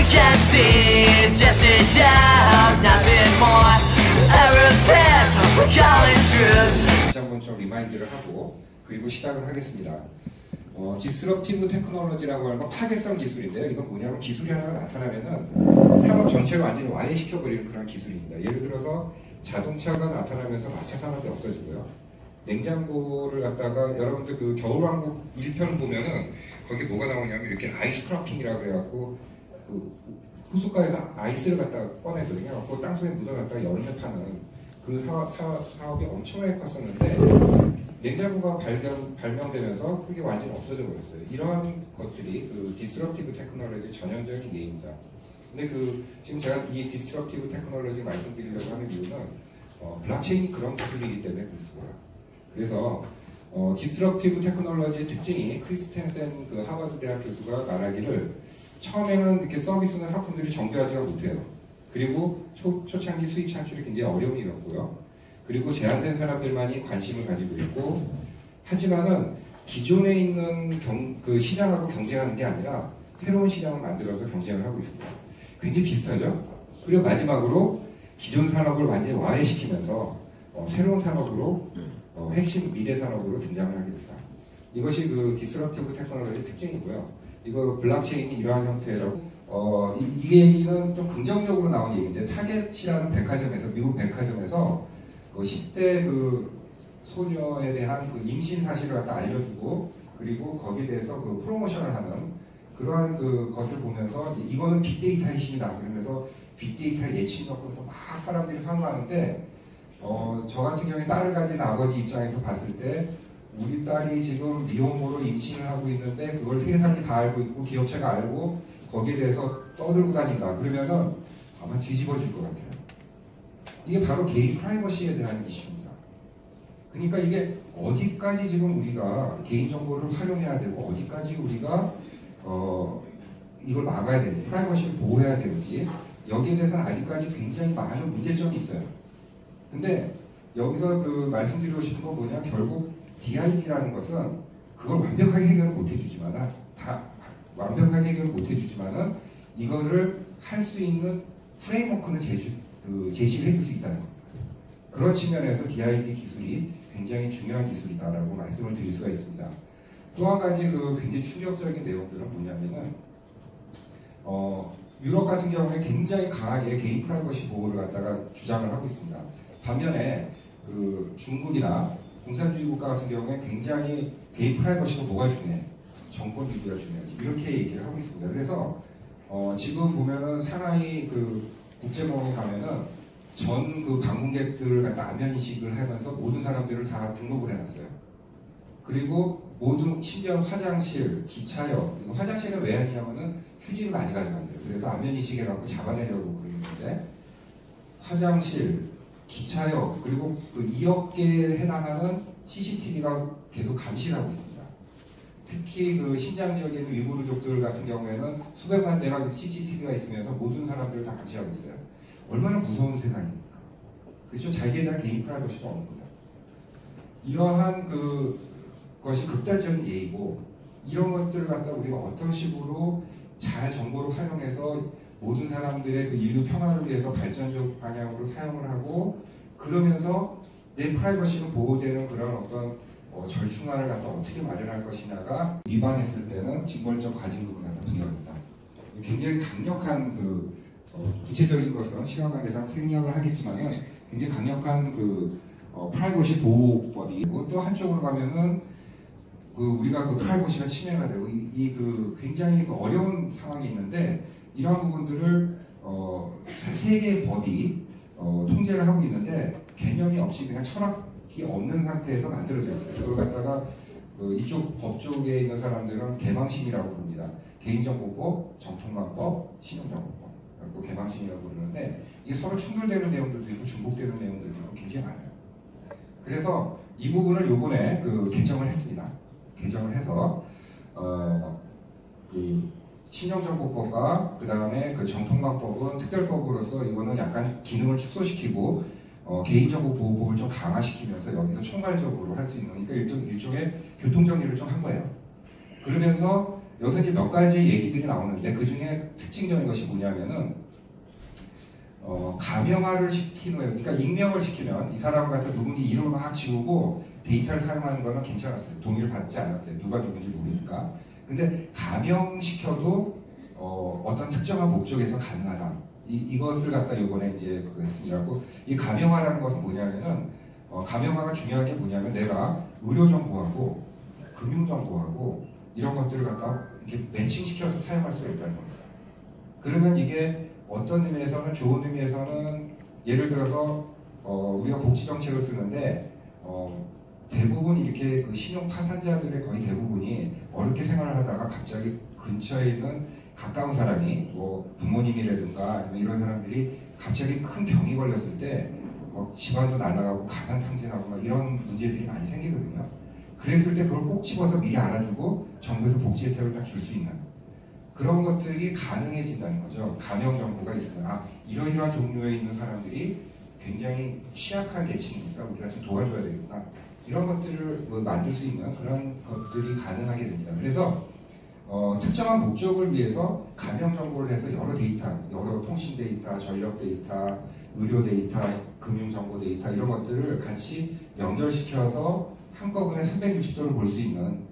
can see it's just a job, nothing more. Everything we're calling truth. 다시 한번 좀 리마인드를 하고 그리고 시작을 하겠습니다. 디스럽티브 테크놀로지라고 하는 건 파괴성 기술인데요. 이건 뭐냐면 기술이 하나가 나타나면은 산업 전체를 완전히 와해시켜버리는 그런 기술입니다. 예를 들어서 자동차가 나타나면서 마차 산업이 없어지고요. 냉장고를 갖다가 여러분들 그 겨울왕국 1편을 보면은 거기 뭐가 나오냐면 이렇게 아이스 크라핑이라고 해갖고 그 호숫가에서 아이스를 갖다가 꺼내거든요. 그 땅속에 묻어놨다가 여름에 파는 그 사업이 엄청나게 컸었는데 냉장고가 발명되면서 그게 완전히 없어져 버렸어요. 이러한 것들이 그 디스럽티브 테크놀로지의 전형적인 예입니다. 근데 지금 제가 이 디스럽티브 테크놀로지 말씀드리려고 하는 이유는 블록체인이 그런 기술이기 때문에 그렇습니다. 그래서 디스럽티브 테크놀로지의 특징이 크리스텐센 그 하버드 대학 교수가 말하기를 처음에는 이렇게 서비스는 학품들이 정교하지가 못해요. 그리고 초창기 수익 창출이 굉장히 어려움이 있었고요. 그리고 제한된 사람들만이 관심을 가지고 있고, 하지만은 기존에 있는 그 시장하고 경쟁하는 게 아니라 새로운 시장을 만들어서 경쟁을 하고 있습니다. 굉장히 비슷하죠? 그리고 마지막으로 기존 산업을 완전히 와해시키면서 새로운 산업으로 핵심 미래 산업으로 등장을 하게 됩니다. 이것이 그 디스럽티브 테크놀로지의 특징이고요. 이거 블록체인이 이러한 형태라고 이 얘기는 좀 긍정적으로 나온 얘기인데 타겟이라는 백화점에서 미국 백화점에서 10대 그 소녀에 대한 그 임신 사실을 갖다 알려주고 그리고 거기에 대해서 그 프로모션을 하는 그러한 그 것을 보면서 이거는 빅데이터의 힘이다 그러면서 빅데이터 예측 넣고서 막 사람들이 환호하는데 저 같은 경우에 딸을 가진 아버지 입장에서 봤을 때 우리 딸이 지금 미혼모로 임신을 하고 있는데 그걸 세상이 다 알고 있고 기업체가 알고 거기에 대해서 떠들고 다닌다 그러면은 아마 뒤집어질 것 같아요. 이게 바로 개인 프라이버시에 대한 이슈입니다. 그러니까 이게 어디까지 지금 우리가 개인정보를 활용해야 되고 어디까지 우리가 이걸 막아야 되는지 프라이버시를 보호해야 되는지 여기에 대해서는 아직까지 굉장히 많은 문제점이 있어요. 근데 여기서 그 말씀드리고 싶은 건 뭐냐 결국 DID라는 것은 그걸 완벽하게 해결을 못 해주지만 완벽하게 해결을 못 해주지만은 이거를 할 수 있는 프레임워크는 제시를 해줄 수 있다는 겁니다. 그런 측면에서 DID 기술이 굉장히 중요한 기술이다라고 말씀을 드릴 수가 있습니다. 또 한 가지 그 굉장히 충격적인 내용들은 뭐냐면은 유럽 같은 경우에 굉장히 강하게 개인 프라이버시 보호를 갖다가 주장을 하고 있습니다. 반면에 그 중국이나 공산주의 국가 같은 경우에 굉장히 개인 프라이버시가 뭐가 중요해? 정권 유지가 중요하지. 이렇게 얘기를 하고 있습니다. 그래서 지금 보면은 상하이 그 국제공항에 가면은 전 그 방문객들을 갖다 안면 인식을 하면서 모든 사람들을 다 등록을 해놨어요. 그리고 모든 심지어 화장실, 기차역, 화장실은 왜 하냐면은 휴지를 많이 가져간대요. 그래서 안면 인식해갖고 잡아내려고 그러는데 화장실, 기차역 그리고 그 2억 개에 해당하는 CCTV가 계속 감시를 하고 있습니다. 특히 그 신장 지역에 있는 위구르족들 같은 경우에는 수백만 대가 CCTV가 있으면서 모든 사람들을 다 감시하고 있어요. 얼마나 무서운 세상입니까? 그렇죠? 자기에 대한 개인 프라이버시가 없는 거죠. 이러한 것이 극단적인 예이고 이런 것들을 갖다 우리가 어떤 식으로 잘 정보를 활용해서 모든 사람들의 그 인류 평화를 위해서 발전적 방향으로 사용을 하고 그러면서 내 프라이버시가 보호되는 그런 어떤 절충안을 갖다 어떻게 마련할 것이냐가 위반했을 때는 징벌적 가징금을 갖다 부여합니다. 굉장히 강력한 구체적인 것은 시간 관계상 생략을 하겠지만은 굉장히 강력한 프라이버시 보호법이 또 한쪽으로 가면은 우리가 프라이버시가 침해가 되고 굉장히 어려운 상황이 있는데 이러한 부분들을 세 개의 법이 통제를 하고 있는데 개념이 없이 그냥 철학이 없는 상태에서 만들어져 있어요. 그걸 갖다가 이쪽 법 쪽에 있는 사람들은 개방심이라고 부릅니다. 개인정보법, 정통관법, 신용정보법 그리고 개방심이라고 부르는데 이게 서로 충돌되는 내용들도 있고 중복되는 내용들도 있고 굉장히 많아요. 그래서 이 부분을 요번에 개정을 했습니다. 개정을 해서 신용정보법과 그 다음에 정통관법은 특별법으로서 이거는 약간 기능을 축소시키고 개인정보보호법을 좀 강화시키면서 여기서 총괄적으로 할 수 있는 그러니까 일종의 교통정리를 좀 한 거예요. 그러면서 여기서 이제 몇 가지 얘기들이 나오는데 그 중에 특징적인 것이 뭐냐면은 가명화를 시키는 거예요. 그러니까 익명을 시키면 이 사람 같은 누군지 이름을 막 지우고 데이터를 사용하는 거는 괜찮았어요. 동의를 받지 않았대요. 누가 누군지 모르니까. 근데 가명시켜도 어떤 특정한 목적에서 가능하다. 이것을 갖다 이번에 이제 그거 했으니라고. 이 가명화라는 것은 뭐냐면은 가명화가 중요한 게 뭐냐면 내가 의료 정보하고 금융 정보하고 이런 것들을 갖다 이렇게 매칭시켜서 사용할 수가 있다는 겁니다. 그러면 이게 어떤 의미에서는 좋은 의미에서는 예를 들어서 우리가 복지 정책을 쓰는데 대부분 이렇게 그 신용 파산자들의 거의 대부분이 어렵게 생활을 하다가 갑자기 근처에 있는 가까운 사람이 뭐 부모님이라든가 아니면 이런 사람들이 갑자기 큰 병이 걸렸을 때 집안도 날아가고 가산 탕진하고 막 이런 문제들이 많이 생기거든요. 그랬을 때 그걸 꼭 집어서 미리 알아주고 정부에서 복지 혜택을 딱 줄 수 있는 그런 것들이 가능해진다는 거죠. 가명 정보가 있으면 이러이러한 종류에 있는 사람들이 굉장히 취약한 계층이니까 우리가 좀 도와줘야 되겠구나. 이런 것들을 만들 수 있는 그런 것들이 가능하게 됩니다. 그래서 특정한 목적을 위해서 가명 정보를 해서 여러 데이터, 여러 통신 데이터, 전력 데이터, 의료 데이터, 금융 정보 데이터 이런 것들을 같이 연결시켜서 한꺼번에 360도를 볼 수 있는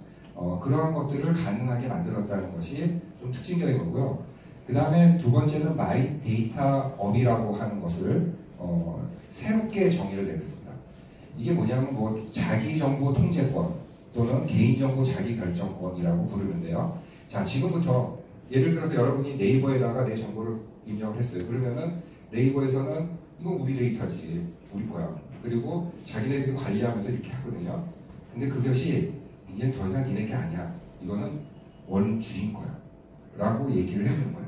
그러한 것들을 가능하게 만들었다는 것이 좀 특징적인 거고요. 그 다음에 두 번째는 마이 데이터 업이라고 하는 것을 새롭게 정의를 내렸습니다. 이게 뭐냐면 자기 정보 통제권 또는 개인 정보 자기 결정권이라고 부르는데요. 자, 지금부터 예를 들어서 여러분이 네이버에다가 내 정보를 입력을 했어요. 그러면은 네이버에서는 이건 우리 데이터지, 우리 거야. 그리고 자기네들이 관리하면서 이렇게 하거든요. 근데 그것이 이제 더 이상 니네 게 아니야. 이거는 원주인 거야. 라고 얘기를 해주는 거예요.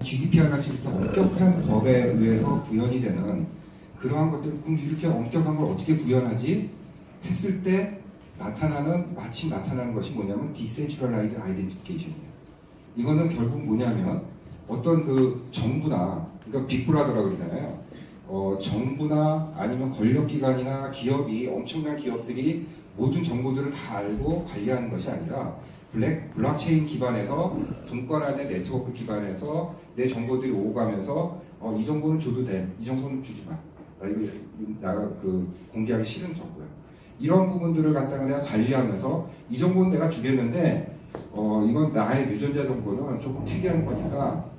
GDPR 같이 이렇게 엄격한 법에 의해서 구현이 되는 그러한 것들, 이렇게 엄격한 걸 어떻게 구현하지? 했을 때 마침 나타나는 것이 뭐냐면 Decentralized Identification이에요. 이거는 결국 뭐냐면 어떤 그 정부나, 그러니까 빅브라더라고 그러잖아요. 정부나 아니면 권력기관이나 기업이, 엄청난 기업들이 모든 정보들을 다 알고 관리하는 것이 아니라 블록체인 기반에서 분권화된 네트워크 기반에서 내 정보들이 오고 가면서 이 정보는 줘도 돼, 이 정보는 주지 마. 이거 내가 공개하기 싫은 정보야. 이런 부분들을 갖다가 내가 관리하면서 이 정보는 내가 주겠는데 이건 나의 유전자 정보는 조금 특이한 거니까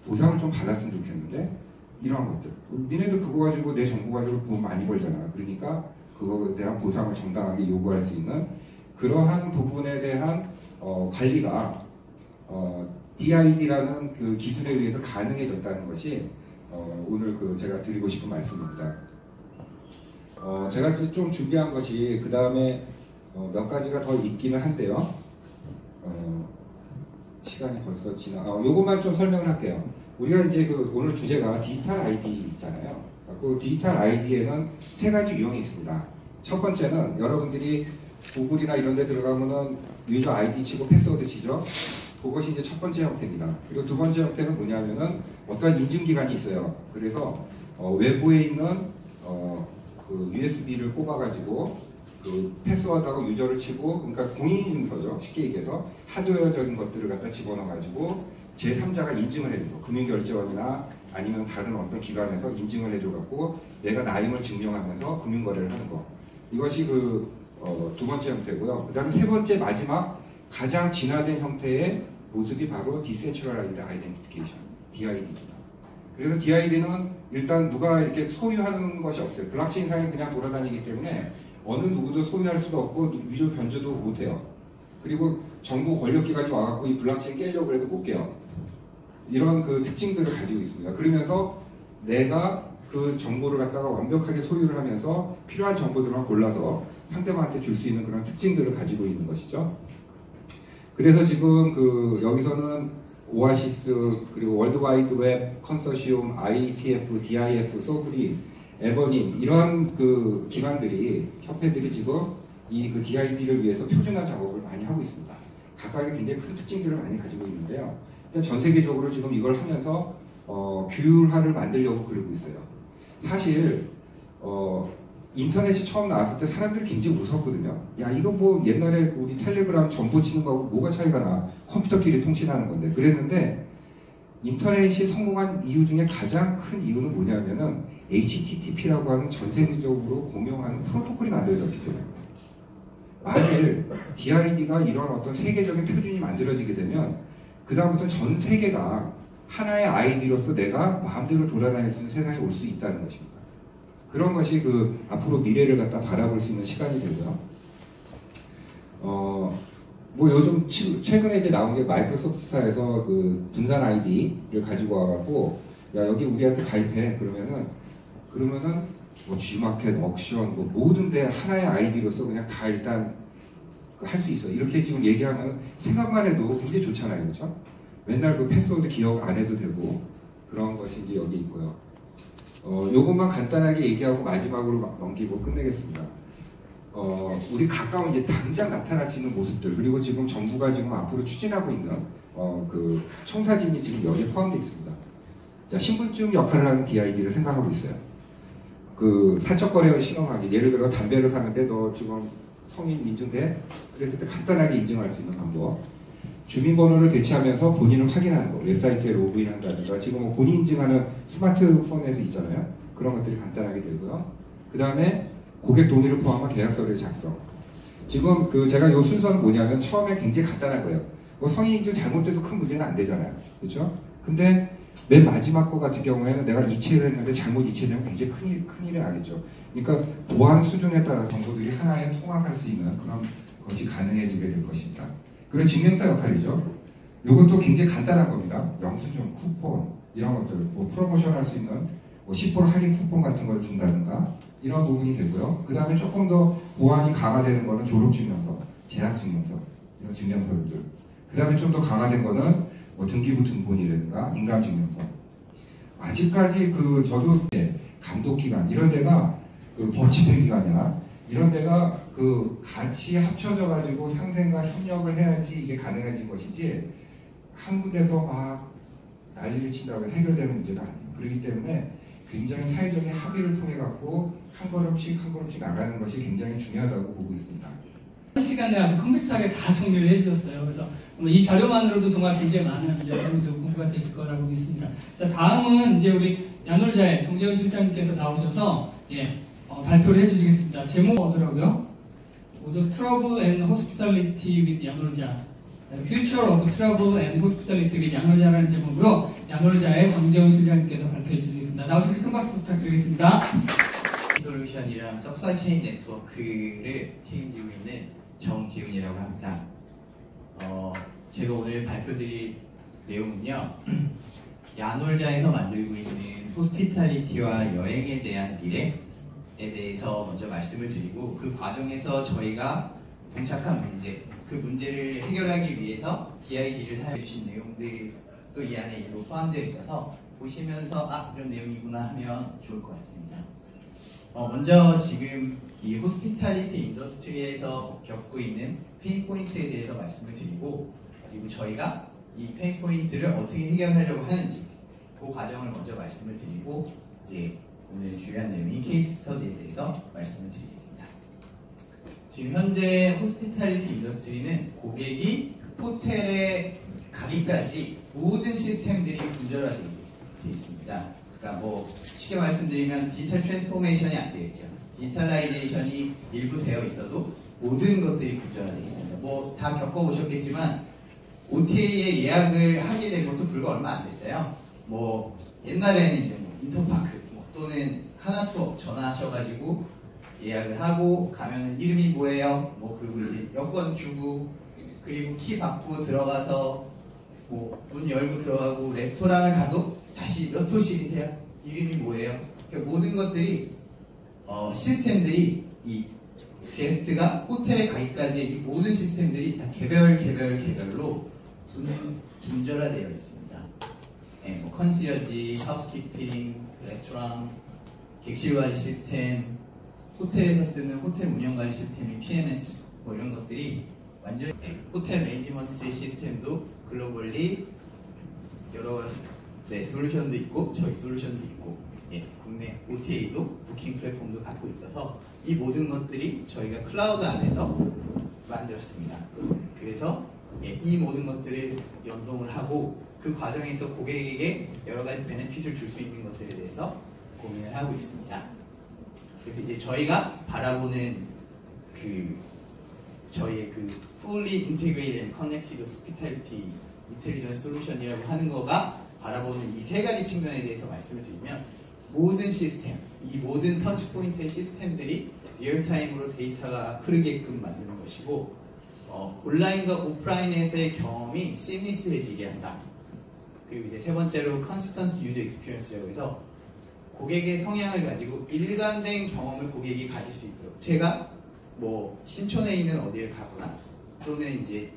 보상을 좀 받았으면 좋겠는데 이러한 것들. 니네도 그거 가지고 내 정보 가지고 돈 많이 벌잖아. 그러니까 그거에 대한 보상을 정당하게 요구할 수 있는 그러한 부분에 대한 관리가 DID라는 그 기술에 의해서 가능해졌다는 것이 오늘 제가 드리고 싶은 말씀입니다. 제가 좀 준비한 것이 그 다음에 몇 가지가 더 있기는 한데요. 시간이 벌써 요것만 좀 설명을 할게요. 우리가 이제 오늘 주제가 디지털 아이디잖아요. 그 디지털 아이디에는 세 가지 유형이 있습니다. 첫 번째는 여러분들이 구글이나 이런 데 들어가면은 유저 아이디 치고 패스워드 치죠. 그것이 이제 첫 번째 형태입니다. 그리고 두 번째 형태는 뭐냐면은 어떠한 인증기관이 있어요. 그래서 외부에 있는 그 USB를 꼽아가지고 그 패스워드하고 유저를 치고, 그러니까 공인인증서죠. 쉽게 얘기해서 하드웨어적인 것들을 갖다 집어넣어가지고 제3자가 인증을 해준 거. 금융결제원이나 아니면 다른 어떤 기관에서 인증을 해줘갖고 내가 나임을 증명하면서 금융거래를 하는 거. 이것이 두 번째 형태고요. 그 다음에 세 번째 마지막 가장 진화된 형태의 모습이 바로 Decentralized Identification, DID입니다. 그래서 DID는 일단 누가 이렇게 소유하는 것이 없어요. 블록체인상에 그냥 돌아다니기 때문에 어느 누구도 소유할 수도 없고 위조 변조도 못해요. 그리고 정부 권력기관이 와갖고 이 블록체인 깨려고 해도 못 깨요. 이런 특징들을 가지고 있습니다. 그러면서 내가 그 정보를 갖다가 완벽하게 소유를 하면서 필요한 정보들만 골라서 상대방한테 줄 수 있는 그런 특징들을 가지고 있는 것이죠. 그래서 지금 여기서는 오아시스, 그리고 월드와이드 웹 컨소시엄, IETF, DIF, 소브리, 에버님 이러한 기관들이, 협회들이 지금 이 DID를 위해서 표준화 작업을 많이 하고 있습니다. 각각의 굉장히 큰 특징들을 많이 가지고 있는데요. 전 세계적으로 지금 이걸 하면서 규율화를 만들려고 그러고 있어요. 사실 인터넷이 처음 나왔을 때 사람들이 굉장히 웃었거든요. 야, 이거 뭐 옛날에 우리 텔레그램 정보 치는 거하고 뭐가 차이가 나? 컴퓨터끼리 통신하는 건데. 그랬는데 인터넷이 성공한 이유 중에 가장 큰 이유는 뭐냐면은 HTTP라고 하는 전 세계적으로 공용하는 프로토콜이 만들어졌기 때문에. 만일 DID가 이런 어떤 세계적인 표준이 만들어지게 되면 그 다음부터 전 세계가 하나의 아이디로서 내가 마음대로 돌아다닐 수 있는 세상이 올 수 있다는 것입니다. 그런 것이 그 앞으로 미래를 갖다 바라볼 수 있는 시간이 되고요. 뭐 요즘 최근에 이제 나온 게 마이크로소프트사에서 그 분산 아이디를 가지고 와갖고 야, 여기 우리한테 가입해. 그러면은 뭐 G마켓, 옥션 뭐 모든 데 하나의 아이디로서 그냥 다 일단 할 수 있어. 이렇게 지금 얘기하면 생각만 해도 굉장히 좋잖아요. 그렇죠? 맨날 그 패스워드 기억 안 해도 되고 그런 것이 이제 여기 있고요. 요것만 간단하게 얘기하고 마지막으로 넘기고 끝내겠습니다. 우리 가까운 이제 당장 나타날 수 있는 모습들, 그리고 지금 정부가 지금 앞으로 추진하고 있는 그 청사진이 지금 여기에 포함되어 있습니다. 자, 신분증 역할을 하는 DID를 생각하고 있어요. 그 사적거래 신청하기, 예를 들어 담배를 사는데 너 지금 성인 인증돼? 그랬을 때 간단하게 인증할 수 있는 방법. 주민번호를 대체하면서 본인을 확인하는 거, 웹사이트에 로그인한다든가, 지금 뭐 본인 인증하는 스마트폰에서 있잖아요. 그런 것들이 간단하게 되고요. 그 다음에 고객 동의를 포함한 계약서를 작성. 지금 그 제가 요 순서는 뭐냐면 처음에 굉장히 간단한 거예요. 뭐 성인 인증 잘못돼도 큰 문제는 안 되잖아요. 그렇죠? 근데 맨 마지막 거 같은 경우에는 내가 이체를 했는데 잘못 이체되면 굉장히 큰일이 나겠죠. 그러니까 보안 수준에 따라 정보들이 하나에 통합할 수 있는 그런 것이 가능해지게 될 것입니다. 그런 증명서 역할이죠. 이것도 굉장히 간단한 겁니다. 영수증, 쿠폰 이런 것들, 뭐 프로모션 할 수 있는 뭐 10% 할인 쿠폰 같은 걸 준다든가 이런 부분이 되고요. 그 다음에 조금 더 보안이 강화되는 거는 졸업증명서, 재학증명서 이런 증명서들. 그 다음에 좀 더 강화된 거는 뭐 등기부 등본이라든가 인감증명서. 아직까지 그 저도 감독기관 이런 데가 그 법집행기관이나 이런 데가 그 같이 합쳐져 가지고 상생과 협력을 해야지 이게 가능해진 것이지 한 군데서 막 난리를 친다고 해결되는 문제가 아니에요. 그렇기 때문에 굉장히 사회적인 합의를 통해 갖고 한 걸음씩 나가는 것이 굉장히 중요하다고 보고 있습니다. 한 시간에 아주 컴팩트하게 다 정리를 해주셨어요. 그래서 이 자료만으로도 정말 굉장히 많은 여러분들 공부가 되실 거라고 믿습니다. 자, 다음은 이제 우리 야놀자의 정재훈 실장님께서 나오셔서 발표를 해주시겠습니다. 제목 뭐더라고요? 뭐죠? Trouble and Hospitality with 야놀자. Future of Travel and Hospitality with 야놀자라는 제목으로 야놀자의 정재훈 실장님께서 발표해 주시겠습니다. 나오셔서 큰 박수 부탁드리겠습니다. 솔루션이랑 서플라이 체인 네트워크를 책임지고 있는 정지훈이라고 합니다. 제가 오늘 발표드릴 내용은요, 야놀자에서 만들고 있는 호스피탈리티와 여행에 대한 미래에 대해서 먼저 말씀을 드리고, 그 과정에서 저희가 봉착한 문제, 그 문제를 해결하기 위해서 DID를 사용해 주신 내용들도 이 안에 일부 포함되어 있어서 보시면서 이런 내용이구나 하면 좋을 것 같습니다. 먼저 지금 이 호스피탈리티 인더스트리에서 겪고 있는 페인 포인트에 대해서 말씀을 드리고, 그리고 저희가 이 페인 포인트를 어떻게 해결하려고 하는지 그 과정을 먼저 말씀을 드리고, 이제 오늘 주요한 내용인 케이스 스터디에 대해서 말씀을 드리겠습니다. 지금 현재 호스피탈리티 인더스트리는 고객이 호텔에 가기까지 모든 시스템들이 분절화되어 있습니다. 그러니까 뭐 쉽게 말씀드리면 디지털 트랜스포메이션이 안 되어 있죠. 디지털라이제이션이 일부 되어 있어도 모든 것들이 분절화되어 있습니다. 뭐 다 겪어보셨겠지만 OTA에 예약을 하게 된 것도 불과 얼마 안 됐어요. 뭐 옛날에는 이제 뭐 인터파크 또는 하나투어 전화하셔가지고 예약을 하고 가면 이름이 뭐예요? 뭐 그리고 이제 여권 주고 그리고 키 받고 들어가서 뭐 문 열고 들어가고 레스토랑을 가도 다시 몇 호실이세요? 이름이 뭐예요? 그러니까 모든 것들이 시스템들이 이 게스트가 호텔에 가기까지 이 모든 시스템들이 다 개별로 분절화되어 있습니다. 뭐 컨시어지, 하우스키핑, 레스토랑, 객실 관리 시스템, 호텔에서 쓰는 호텔 운영 관리 시스템인 PMS 뭐 이런 것들이 완전 호텔 매니지먼트 시스템도 글로벌리 여러 솔루션도 있고 저희 솔루션도 있고 국내 OTA도 부킹 플랫폼도 갖고 있어서 이 모든 것들이 저희가 클라우드 안에서 만들었습니다. 그래서 이 모든 것들을 연동을 하고 그 과정에서 고객에게 여러 가지 베네핏을 줄 수 있는 것들에 대해서 고민을 하고 있습니다. 그래서 이제 저희가 바라보는 저희의 fully integrated and connected hospitality intelligence solution이라고 하는 거가 바라보는 이 세 가지 측면에 대해서 말씀을 드리면, 모든 시스템, 이 모든 터치포인트의 시스템들이 리얼타임으로 데이터가 흐르게끔 만드는 것이고, 온라인과 오프라인에서의 경험이 시미스해지게 한다. 그리고 이제 세 번째로 컨시스턴스 유저 익스피리언스라고 해서 고객의 성향을 가지고 일관된 경험을 고객이 가질 수 있도록, 제가 뭐 신촌에 있는 어디를 가거나 또는 이제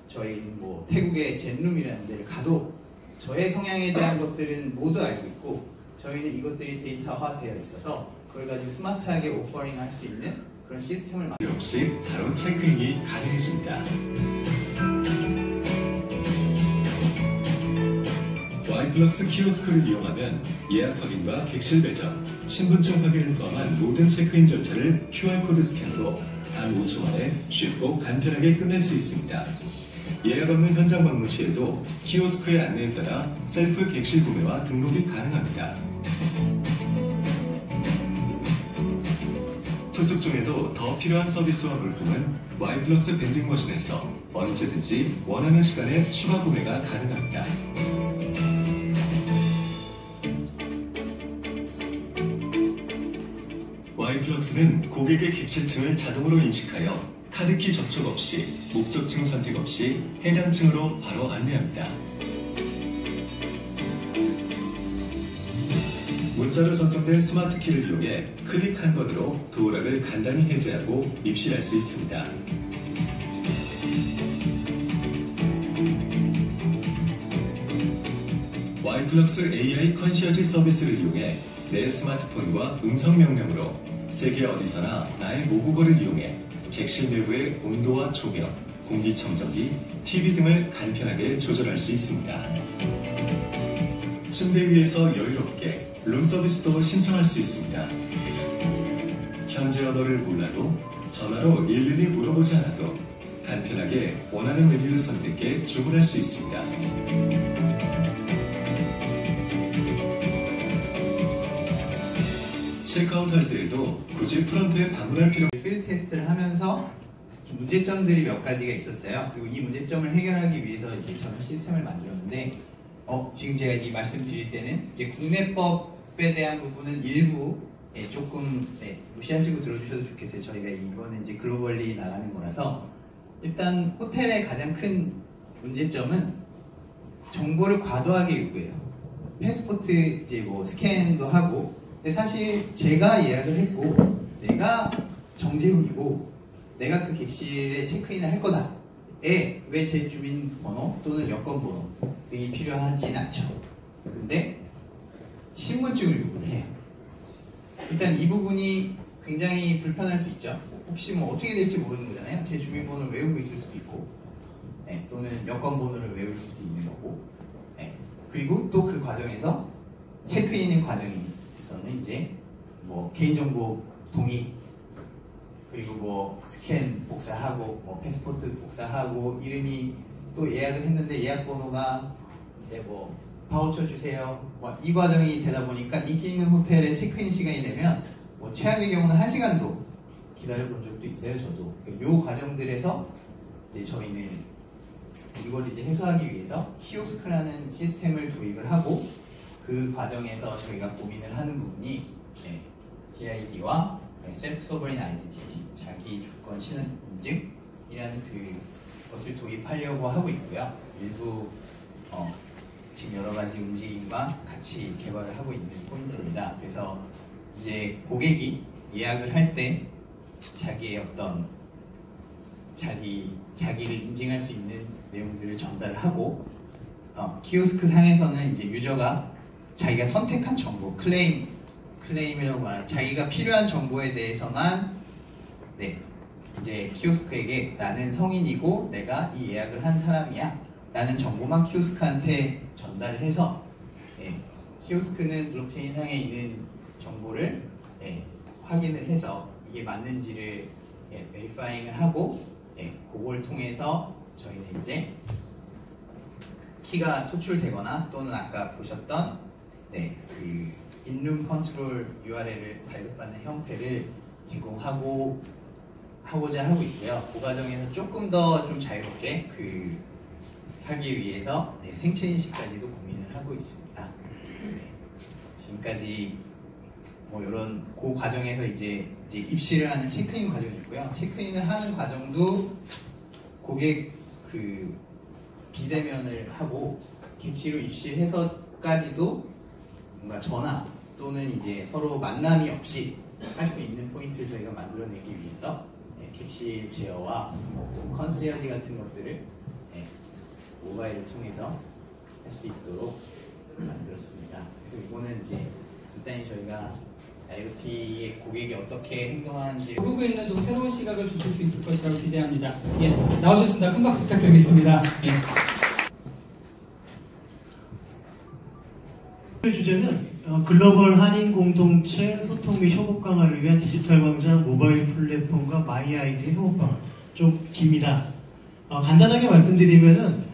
저희는 뭐 태국의 젠룸이라는 데를 가도 저의 성향에 대한 것들은 모두 알고 있고, 저희는 이것들이 데이터화되어 있어서 그걸 가지고 스마트하게 오퍼링 할 수 있는 그런 시스템을 없이 바로 체크인이 가능해집니다. 와이플럭스 키오스크를 이용하면 예약 확인과 객실 배정, 신분증 확인을 포함한 모든 체크인 절차를 QR코드 스캔으로 단 5초 만에 쉽고 간편하게 끝낼 수 있습니다. 예약 없는 현장 방문 시에도 키오스크의 안내에 따라 셀프 객실 구매와 등록이 가능합니다. 투숙 중에도 더 필요한 서비스와 물품은 와이플럭스 밴딩 머신에서 언제든지 원하는 시간에 추가 구매가 가능합니다. 와이플럭스는 고객의 객실층을 자동으로 인식하여 카드키 접촉 없이, 목적층 선택 없이 해당 층으로 바로 안내합니다. 문자로 전송된 스마트 키를 이용해 클릭 한 번으로 도어락을 간단히 해제하고 입실할 수 있습니다. 와이플럭스 AI 컨시어지 서비스를 이용해 내 스마트폰과 음성 명령으로 세계 어디서나 나의 모국어를 이용해 객실 내부의 온도와 조명, 공기청정기, TV 등을 간편하게 조절할 수 있습니다. 침대 위에서 여유롭게 룸서비스도 신청할 수 있습니다. 현지 언어를 몰라도 전화로 일일이 물어보지 않아도 간편하게 원하는 메뉴를 선택해 주문할 수 있습니다. 체크아웃할 때에도 굳이 프런트에 방문할 필요 필드 테스트를 하면서 좀 문제점들이 몇 가지가 있었어요. 그리고 이 문제점을 해결하기 위해서 이제 저는 시스템을 만들었는데, 지금 제가 이 말씀드릴 때는 이제 국내법에 대한 부분은 일부 조금 무시하시고 들어주셔도 좋겠어요. 저희가 이거는 이제 글로벌리 나가는 거라서. 일단 호텔의 가장 큰 문제점은 정보를 과도하게 요구해요. 패스포트 이제 뭐 스캔도 하고, 근데 사실 제가 예약을 했고 내가 정재훈이고 내가 그 객실에 체크인을 할 거다에 왜 제 주민번호 또는 여권번호 등이 필요하진 않죠. 근데 신분증을 요구를 해요. 일단 이 부분이 굉장히 불편할 수 있죠. 혹시 뭐 어떻게 될지 모르는 거잖아요. 제 주민번호를 외우고 있을 수도 있고, 또는 여권번호를 외울 수도 있는 거고, 그리고 또 그 과정에서 체크인의 과정에서는 이제 뭐 개인정보 동의, 그리고 뭐 스캔 복사하고, 뭐 패스포트 복사하고, 이름이 또 예약을 했는데 예약번호가 뭐 바우처 주세요. 뭐 이 과정이 되다 보니까 인기 있는 호텔에 체크인 시간이 되면 뭐 최악의 경우는 1시간도 기다려본 적도 있어요. 저도 이 과정들에서 이제 저희는 이걸 이제 해소하기 위해서 키오스크라는 시스템을 도입을 하고, 그 과정에서 저희가 고민을 하는 부분이 DID와 셀프 소버린 아이덴티티, 자기 주권 신원 인증이라는 그것을 도입하려고 하고 있고요. 일부 지금 여러 가지 움직임과 같이 개발을 하고 있는 포인트입니다. 그래서 이제 고객이 예약을 할 때 자기의 어떤 자기를 인증할 수 있는 내용들을 전달을 하고, 키오스크 상에서는 이제 유저가 자기가 선택한 정보, 클레임이라고 말하는 자기가 필요한 정보에 대해서만 이제 키오스크에게 나는 성인이고 내가 이 예약을 한 사람이야 라는 정보만 키오스크한테 전달을 해서 키오스크는 블록체인 상에 있는 정보를 확인을 해서 이게 맞는지를 베리파잉을 하고 그걸 통해서 저희는 이제 키가 토출되거나 또는 아까 보셨던 그 인룸 컨트롤 URL을 발급받는 형태를 제공하고자 하고 있고요. 그 과정에서 조금 더 좀 자유롭게 하기 위해서 생체 인식까지도 고민을 하고 있습니다. 지금까지 뭐 이런 그 과정에서 이제 입실을 하는 체크인 과정이 있고요. 체크인을 하는 과정도 고객 비대면을 하고 객실로 입실해서까지도 뭔가 전화 또는 이제 서로 만남이 없이 할 수 있는 포인트를 저희가 만들어내기 위해서 객실 제어와 컨시어지 같은 것들을 모바일을 통해서 할 수 있도록 만들었습니다. 그래서 이거는 이제 일단 저희가 IoT의 고객이 어떻게 행동하는지 모르고 있는 좀 새로운 시각을 주실 수 있을 것이라고 기대합니다. 예, 나오셨습니다. 큰 박수 부탁드리겠습니다. 예. 주제는 글로벌 한인 공동체 소통 및 협업 강화를 위한 디지털 광장 모바일 플랫폼과 마이아이디 협업 강화. 좀 깁니다. 간단하게 말씀드리면은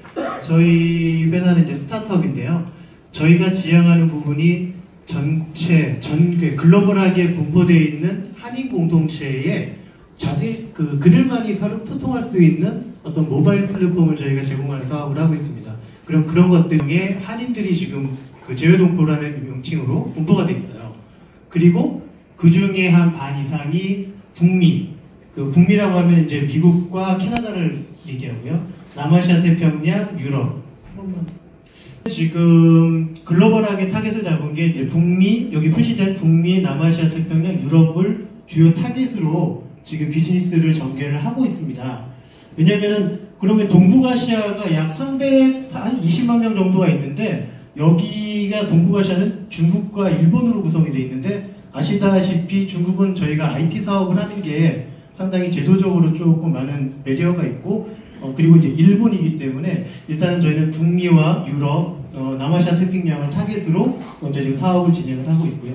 저희 회사는 이제 스타트업인데요. 저희가 지향하는 부분이 전체 글로벌하게 분포되어 있는 한인 공동체에 그들만이 서로 소통할 수 있는 어떤 모바일 플랫폼을 저희가 제공하는 사업을 하고 있습니다. 그럼 그런 것들 중에 한인들이 지금 재외동포라는 명칭으로 분포가 되어 있어요. 그리고 그 중에 한 반 이상이 북미. 북미라고 하면 이제 미국과 캐나다를 얘기하고요. 남아시아 태평양, 유럽. 지금 글로벌하게 타겟을 잡은 게 이제 북미, 여기 표시된 북미, 남아시아 태평양, 유럽을 주요 타겟으로 지금 비즈니스를 전개를 하고 있습니다. 왜냐면은 그러면 동북아시아가 약 320만 명 정도가 있는데 여기가 동북아시아는 중국과 일본으로 구성이 되어 있는데 아시다시피 중국은 저희가 IT 사업을 하는 게 상당히 제도적으로 조금 많은 배리어가 있고 그리고 이제 일본이기 때문에 일단은 저희는 북미와 유럽, 남아시아 태평양을 타겟으로 먼저 지금 사업을 진행을 하고 있고요.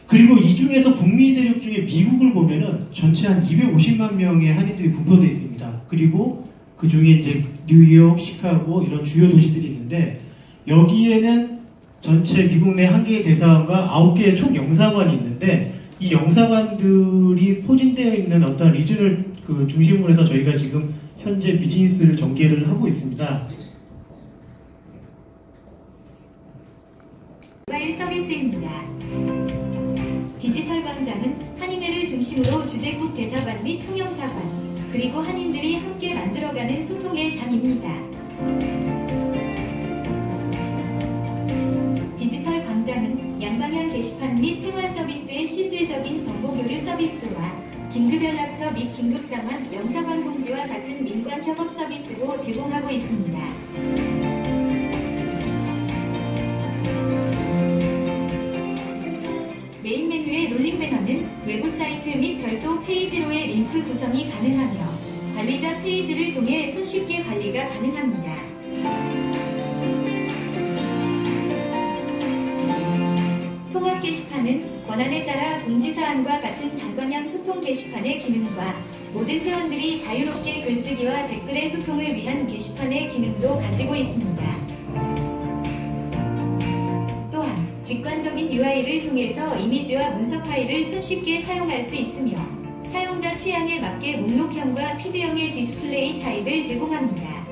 그리고 이 중에서 북미 대륙 중에 미국을 보면은 전체 한 250만 명의 한인들이 분포되어 있습니다. 그리고 그 중에 이제 뉴욕, 시카고 이런 주요 도시들이 있는데 여기에는 전체 미국 내 1개의 대사관과 9개의 총 영사관이 있는데 이 영사관들이 포진되어 있는 어떤 리전을 중심으로 해서 저희가 지금 현재 비즈니스를 전개를 하고 있습니다. 모바일 서비스입니다. 디지털 광장은 한인회를 중심으로 주재국 대사관 및 총영사관, 그리고 한인들이 함께 만들어가는 소통의 장입니다. 디지털 광장은 양방향 게시판 및 생활 서비스의 실질적인 정보 교류 서비스와 긴급연락처 및 긴급상황, 영사관 공지와 같은 민관 협업 서비스도 제공하고 있습니다. 메인 메뉴의 롤링 배너는 외부 사이트 및 별도 페이지로의 링크 구성이 가능하며 관리자 페이지를 통해 손쉽게 관리가 가능합니다. 통합 게시판은 권한에 따라 공지사항과 같은 단방향 소통 게시판의 기능과 모든 회원들이 자유롭게 글쓰기와 댓글의 소통을 위한 게시판의 기능도 가지고 있습니다. 또한 직관적인 UI를 통해서 이미지와 문서 파일을 손쉽게 사용할 수 있으며 사용자 취향에 맞게 목록형과 피드형의 디스플레이 타입을 제공합니다.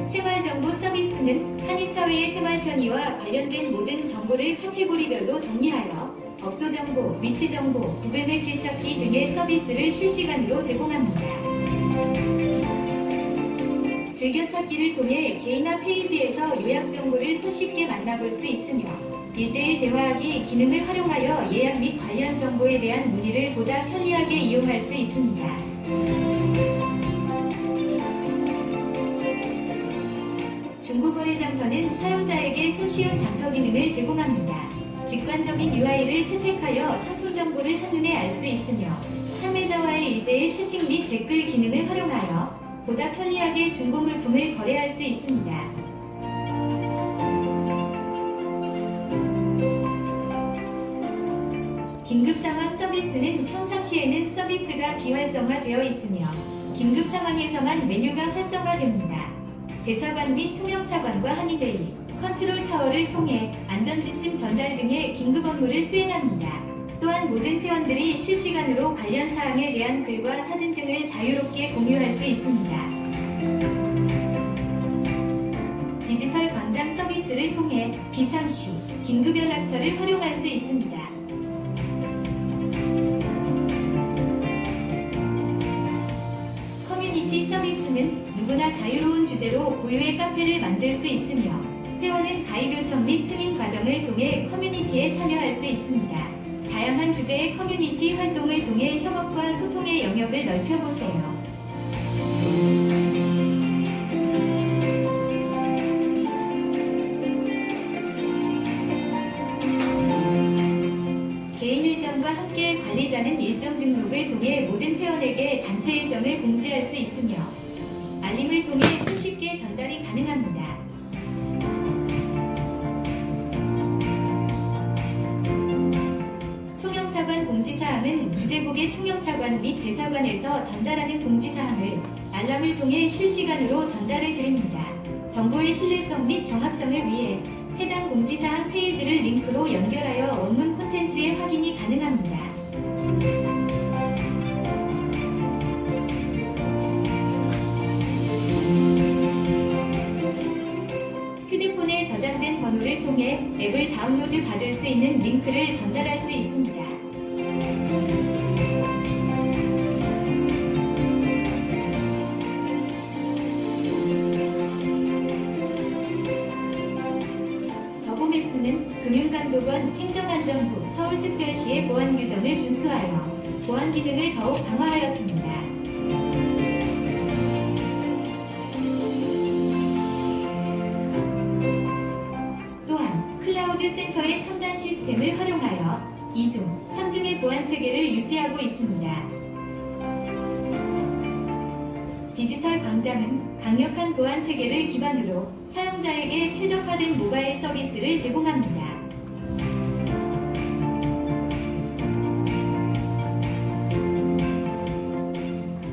생활정보 서비스는 한인사회의 생활 편의와 관련된 모든 정보를 카테고리별로 정리하여 업소정보, 위치정보, 구글맵 길찾기 등의 서비스를 실시간으로 제공합니다. 즐겨찾기를 통해 개인화 페이지에서 요약 정보를 손쉽게 만나볼 수 있으며 1:1 대화하기 기능을 활용하여 예약 및 관련 정보에 대한 문의를 보다 편리하게 이용할 수 있습니다. 중고거래 장터는 사용자에게 손쉬운 장터 기능을 제공합니다. 직관적인 UI를 채택하여 상품 정보를 한눈에 알 수 있으며 판매자와의 1대1 채팅 및 댓글 기능을 활용하여 보다 편리하게 중고 물품을 거래할 수 있습니다. 긴급 상황 서비스는 평상시에는 서비스가 비활성화되어 있으며 긴급 상황에서만 메뉴가 활성화됩니다. 대사관 및 총영사관과 한의회의, 컨트롤 타워를 통해 안전지침 전달 등의 긴급 업무를 수행합니다. 또한 모든 회원들이 실시간으로 관련 사항에 대한 글과 사진 등을 자유롭게 공유할 수 있습니다. 디지털 광장 서비스를 통해 비상시, 긴급 연락처를 활용할 수 있습니다. 커뮤니티 서비스는 누구나 자유로운 주제로 고유의 카페를 만들 수 있으며 회원은 가입 요청 및 승인 과정을 통해 커뮤니티에 참여할 수 있습니다. 다양한 주제의 커뮤니티 활동을 통해 협업과 소통의 영역을 넓혀보세요. 개인 일정과 함께 관리자는 일정 등록을 통해 모든 회원에게 단체 일정을 공지할 수 있으며 알림을 통해 손쉽게 전달이 가능합니다. 총영사관 공지사항은 주재국의 총영사관 및 대사관에서 전달하는 공지사항을 알람을 통해 실시간으로 전달해 드립니다. 정보의 신뢰성 및 정합성을 위해 해당 공지사항 페이지를 링크로 연결하여 원문 콘텐츠의 확인이 가능합니다. 휴대폰에 저장된 번호를 통해 앱을 다운로드 받을 수 있는 링크를 전달할 수 있습니다. 더보메스는 금융감독원, 행정안전부, 서울특별시의 보안 규정을 준수하여 보안 기능을 더욱 강화하였습니다. 또한 클라우드 센터의 첨단 시스템을 활용하여 2중, 3중의 보안 체계를 유지하고 있습니다. 디지털 광장은 강력한 보안 체계를 기반으로 사용자에게 최적화된 모바일 서비스를 제공합니다.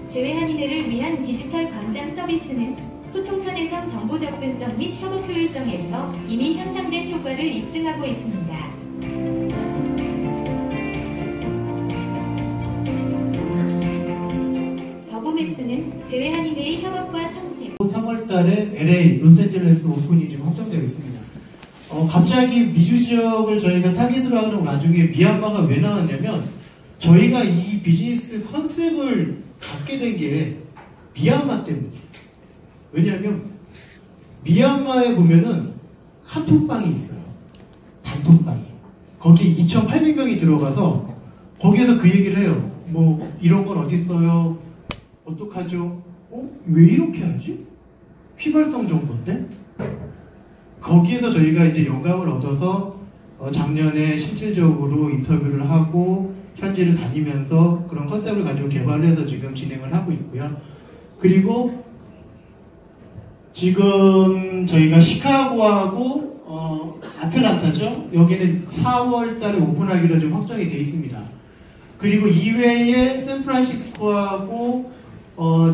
제외한인회를 위한 디지털 광장 서비스는 소통 편의성, 정보 접근성 및 협업 효율성에서 이미 향상된 효과를 입증하고 있습니다. 더보메스는 제외한인회의 협업과 상생 3월달에 LA, 로스앤젤레스 오픈이 지금 확정되어 있습니다. 갑자기 미주 지역을 저희가 타깃으로 하는 와중에 미얀마가 왜 나왔냐면 저희가 이 비즈니스 컨셉을 갖게 된 게 미얀마 때문이에요. 왜냐하면 미얀마에 보면은 카톡방이 있어요. 단톡방이. 거기에 2,800명이 들어가서 거기에서 그 얘기를 해요. 뭐 이런 건 어디 있어요? 어떡하죠? 왜 이렇게 하지? 휘발성 정보인데? 거기에서 저희가 이제 영감을 얻어서 작년에 실질적으로 인터뷰를 하고 현지를 다니면서 그런 컨셉을 가지고 개발을 해서 지금 진행을 하고 있고요. 그리고 지금 저희가 시카고하고 아틀란타죠. 여기는 4월 달에 오픈하기로 좀 확정이 돼 있습니다. 그리고 이외에 샌프란시스코하고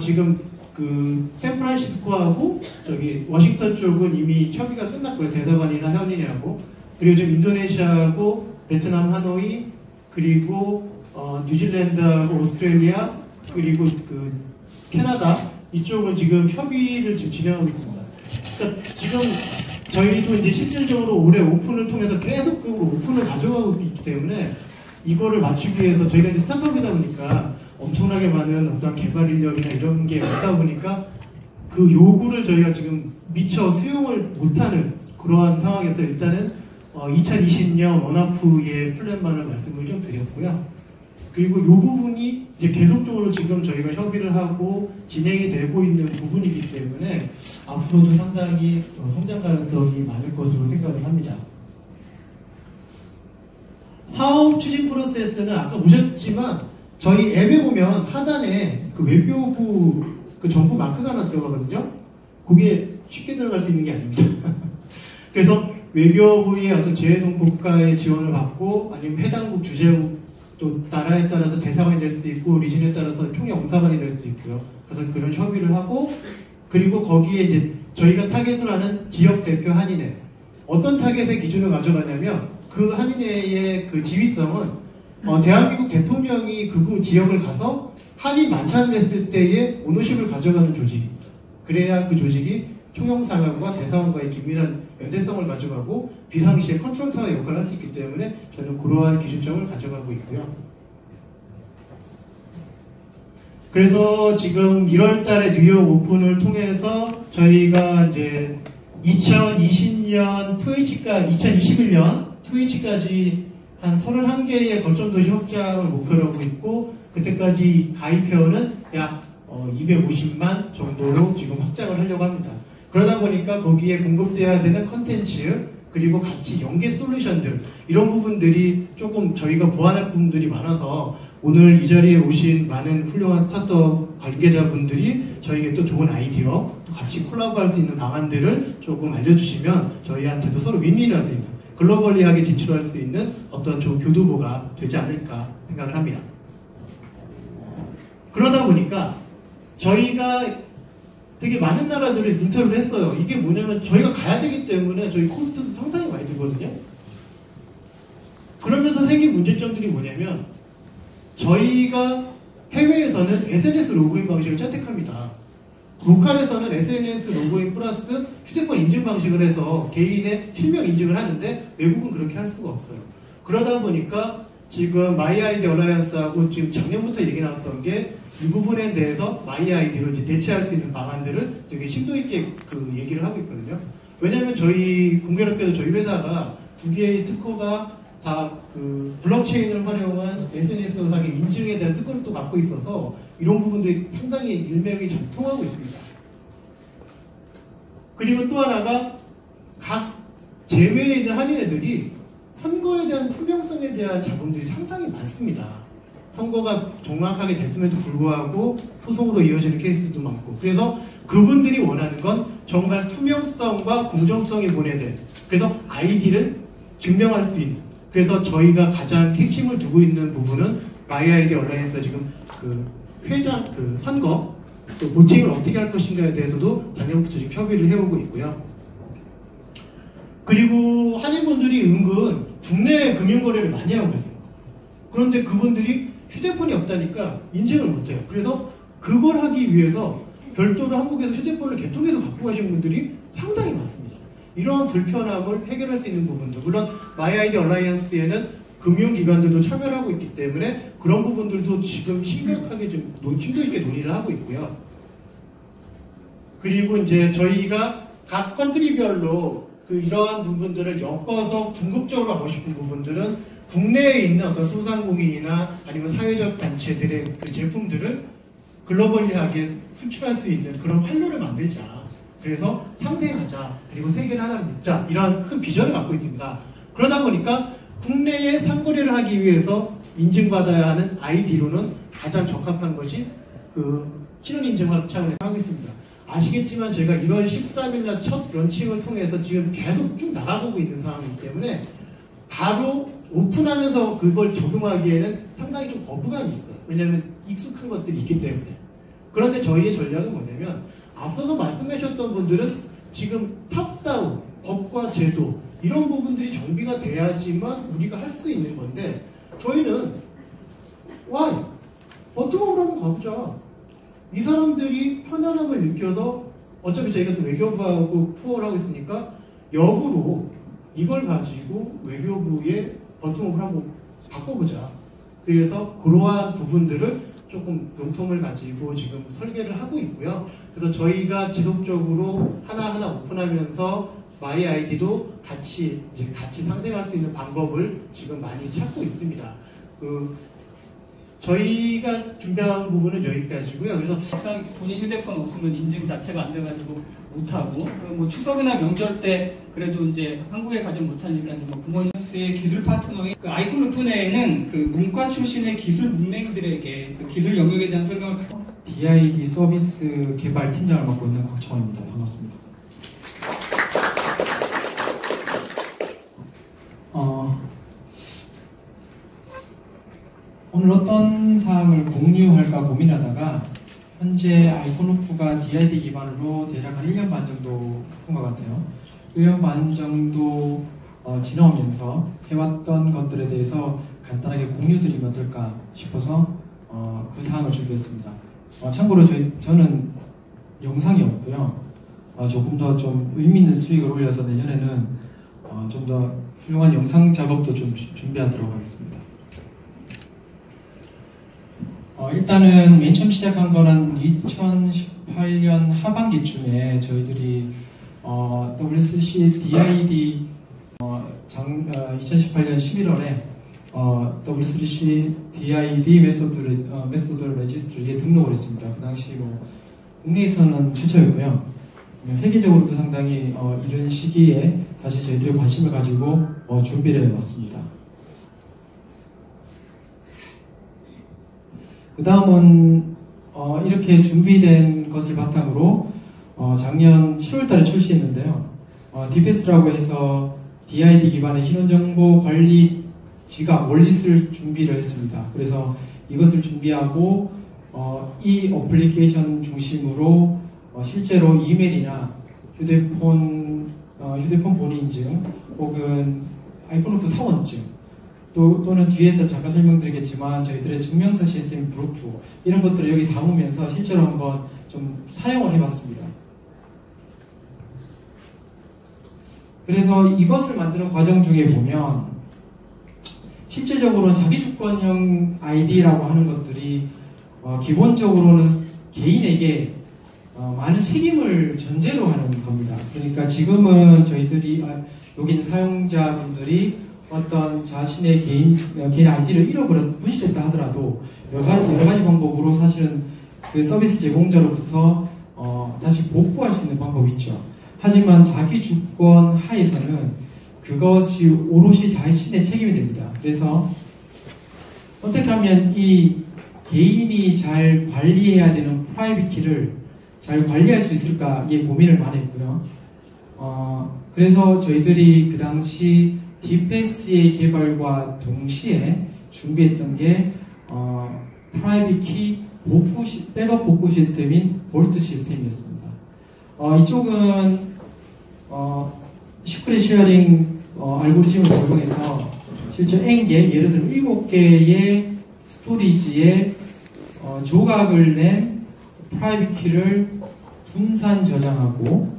지금 그 샌프란시스코하고 저기 워싱턴 쪽은 이미 협의가 끝났고요. 대사관이나 현인회하고. 그리고 지금 인도네시아하고 베트남 하노이 그리고 뉴질랜드하고 오스트레일리아 그리고 그 캐나다 이쪽은 지금 협의를 지금 진행하고 있습니다. 그러니까 지금 저희도 이제 실질적으로 올해 오픈을 통해서 계속적으로 오픈을 가져가고 있기 때문에 이거를 맞추기 위해서 저희가 이제 스타트업이다 보니까 엄청나게 많은 어떤 개발 인력이나 이런 게 없다 보니까 그 요구를 저희가 지금 미처 수용을 못하는 그러한 상황에서 일단은 2020년 원아프의 플랜만을 말씀을 좀 드렸고요. 그리고 이 부분이 이제 계속적으로 지금 저희가 협의를 하고 진행이 되고 있는 부분이기 때문에 앞으로도 상당히 성장 가능성이 많을 것으로 생각을 합니다. 사업 추진 프로세스는 아까 보셨지만 저희 앱에 보면 하단에 그 외교부 그 정부 마크가 하나 들어가거든요. 그게 쉽게 들어갈 수 있는 게 아닙니다. 그래서 외교부의 어떤 재외동국가의 지원을 받고 아니면 해당국 주재국 또 나라에 따라서 대사관이 될 수도 있고 리진에 따라서 총영사관이 될 수도 있고요. 그래서 그런 협의를 하고 그리고 거기에 이제 저희가 타겟을 하는 지역 대표 한인회 어떤 타겟의 기준을 가져가냐면 그 한인회의 그 지휘성은 대한민국 대통령이 그 지역을 가서 한인 만찬을 했을 때의 오너십을 가져가는 조직 그래야 그 조직이 총영사관과 대사관과의 긴밀한 연대성을 가져가고 비상시에 컨트롤타워의 역할을 할 수 있기 때문에 저는 그러한 기준점을 가져가고 있고요. 그래서 지금 1월 달에 뉴욕 오픈을 통해서 저희가 이제 2020년 2021년 2H까지 한 31개의 거점도시 확장을 목표로 하고 있고 그때까지 가입회원은 약 250만 정도로 지금 확장을 하려고 합니다. 그러다 보니까 거기에 공급돼야 되는 컨텐츠 그리고 같이 연계 솔루션들 이런 부분들이 조금 저희가 보완할 부분들이 많아서 오늘 이 자리에 오신 많은 훌륭한 스타트업 관계자분들이 저희에게 또 좋은 아이디어 또 같이 콜라보할 수 있는 방안들을 조금 알려주시면 저희한테도 서로 윈윈할 수 있는 글로벌리하게 진출할 수 있는 어떤 좋은 교두보가 되지 않을까 생각을 합니다. 그러다 보니까 저희가 되게 많은 나라들을 인터뷰를 했어요. 이게 뭐냐면 저희가 가야 되기 때문에 저희 코스트도 상당히 많이 들거든요. 그러면서 생긴 문제점들이 뭐냐면 저희가 해외에서는 SNS 로그인 방식을 채택합니다. 로컬에서는 SNS 로그인 플러스 휴대폰 인증 방식을 해서 개인의 실명 인증을 하는데 외국은 그렇게 할 수가 없어요. 그러다 보니까 지금 마이아이디 얼라이언스하고 지금 작년부터 얘기 나왔던 게 이 부분에 대해서 마이아이디로 이제 대체할 수 있는 방안들을 되게 심도 있게 그 얘기를 하고 있거든요. 왜냐하면 저희 공교롭게도 저희 회사가 두 개의 특허가 다 그 블록체인을 활용한 SNS상의 인증에 대한 특허를 또 갖고 있어서 이런 부분들이 상당히 일맥이 잘 통하고 있습니다. 그리고 또 하나가 각 제외에 있는 한인애들이 선거에 대한 투명성에 대한 자본들이 상당히 많습니다. 선거가 정확하게 됐음에도 불구하고 소송으로 이어지는 케이스도 많고 그래서 그분들이 원하는 건 정말 투명성과 공정성이 본해된 그래서 아이디를 증명할 수 있는 그래서 저희가 가장 핵심을 두고 있는 부분은 마이아이디 얼라이언스가 지금 그 회장 그 선거 또 보팅을 어떻게 할 것인가에 대해서도 작년부터 지금 협의를 해오고 있고요. 그리고 한인분들이 은근 국내 금융거래를 많이 하고 계세요. 그런데 그분들이 휴대폰이 없다니까 인증을 못해요. 그래서 그걸 하기 위해서 별도로 한국에서 휴대폰을 개통해서 갖고 가신 분들이 상당히 많습니다. 이러한 불편함을 해결할 수 있는 부분도 물론 마이아이디 얼라이언스에는 금융기관들도 참여를 하고 있기 때문에 그런 부분들도 지금 심각하게 좀 심도 있게 논의를 하고 있고요. 그리고 이제 저희가 각 컨트리별로 그 이러한 부분들을 엮어서 궁극적으로 하고 싶은 부분들은 국내에 있는 어떤 소상공인이나 아니면 사회적 단체들의 그 제품들을 글로벌리하게 수출할 수 있는 그런 활로를 만들자. 그래서 상생하자. 그리고 세계를 하나 묶자. 이런 큰 비전을 갖고 있습니다. 그러다 보니까 국내에 상거래를 하기 위해서 인증받아야 하는 아이디로는 가장 적합한 것이 그 신원인증 확장을 하고 있습니다. 아시겠지만 제가 1월 13일날 첫 런칭을 통해서 지금 계속 쭉 나가보고 있는 상황이기 때문에 바로 오픈하면서 그걸 적용하기에는 상당히 좀 거부감이 있어요. 왜냐하면 익숙한 것들이 있기 때문에. 그런데 저희의 전략은 뭐냐면 앞서서 말씀하셨던 분들은 지금 탑다운, 법과 제도 이런 부분들이 정비가 돼야지만 우리가 할 수 있는 건데 저희는 버튼업으로 한번 가보자. 이 사람들이 편안함을 느껴서 어차피 저희가 또 외교부하고 투어를 하고 있으니까 역으로 이걸 가지고 외교부의 버튼업을 한번 바꿔보자. 그래서 그러한 부분들을 조금 용통을 가지고 지금 설계를 하고 있고요. 그래서 저희가 지속적으로 하나하나 오픈하면서 마이아이디도 같이 상생할 수 있는 방법을 지금 많이 찾고 있습니다. 저희가 준비한 부분은 여기까지고요. 그래서 막상 본인 휴대폰 없으면 인증 자체가 안 돼가지고 못하고, 뭐 추석이나 명절 때 그래도 이제 한국에 가지 못하니까 뭐 부모님의 기술 파트너인 그 아이콘 오픈 내에는 그 문과 출신의 기술 문맹들에게 그 기술 영역에 대한 설명을 DID 서비스 개발 팀장을 맡고 있는 곽정원입니다. 반갑습니다. 오늘 어떤 사항을 공유할까 고민하다가 현재 아이콘오프가 DID 기반으로 대략 한 1년 반 정도 한 것 같아요. 1년 반 정도 지나오면서 해왔던 것들에 대해서 간단하게 공유드리면 어떨까 싶어서 그 사항을 준비했습니다. 참고로 저는 영상이 없고요. 조금 더 좀 의미 있는 수익을 올려서 내년에는 좀 더 훌륭한 영상 작업도 좀 준비하도록 하겠습니다. 일단은 맨 처음 시작한 거는 2018년 하반기쯤에 저희들이 WCC DID 2018년 11월에 W3C DID 메소드 레지스트리에 등록을 했습니다. 그 당시 뭐 국내에서는 최초였고요. 세계적으로도 상당히 이런 시기에 사실 저희들이 관심을 가지고 준비를 해왔습니다. 그 다음은 이렇게 준비된 것을 바탕으로 작년 7월달에 출시했는데요. DPS라고 해서 DID 기반의 신원정보 관리 지갑 월릿을 준비를 했습니다. 그래서 이것을 준비하고 이 어플리케이션 중심으로 실제로 이메일이나 휴대폰 본인 인증 혹은 아이콘오프 사원증 또는 뒤에서 잠깐 설명드리겠지만 저희들의 증명서 시스템 브루프 이런 것들을 여기 담으면서 실제로 한번 좀 사용을 해봤습니다. 그래서 이것을 만드는 과정 중에 보면 실제적으로는 자기주권형 아이디라고 하는 것들이 기본적으로는 개인에게 많은 책임을 전제로 하는 겁니다. 그러니까 지금은 저희들이 여기 있는 사용자분들이 어떤 자신의 개인 아이디를 분실했다 하더라도 여러 가지 방법으로 사실은 그 서비스 제공자로부터 다시 복구할 수 있는 방법이 있죠. 하지만 자기 주권 하에서는 그것이 오롯이 자신의 책임이 됩니다. 그래서 어떻게 하면 이 개인이 잘 관리해야 되는 프라이빗 키를 잘 관리할 수 있을까에 고민을 많이 했고요. 그래서 저희들이 그 당시 DPS의 개발과 동시에 준비했던 게 프라이빗 키 백업 복구 시스템인 볼트 시스템이었습니다. 이쪽은 시크릿 쉐어링 알고리즘을 적용해서 실제 N개, 예를 들어 7개의 스토리지에 조각을 낸 프라이빗 키를 분산 저장하고,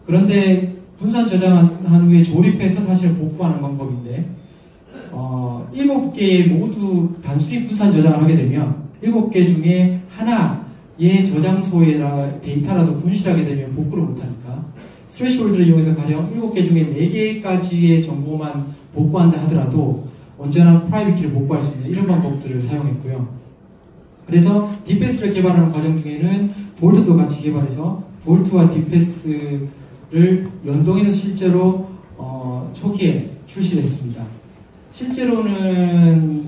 그런데 분산 저장한 후에 조립해서 사실 복구하는 방법인데 7개 모두 단순히 분산 저장을 하게 되면 7개 중에 하나의 저장소에 데이터라도 분실하게 되면 복구를 못하니까 스레시홀드를 이용해서 가령 7개 중에 4개까지의 정보만 복구한다 하더라도 언제나 프라이빗 키를 복구할 수 있는 이런 방법들을 사용했고요. 그래서 DPS를 개발하는 과정 중에는 볼트도 같이 개발해서 볼트와 DPS를 연동해서 실제로 초기에 출시를 했습니다. 실제로는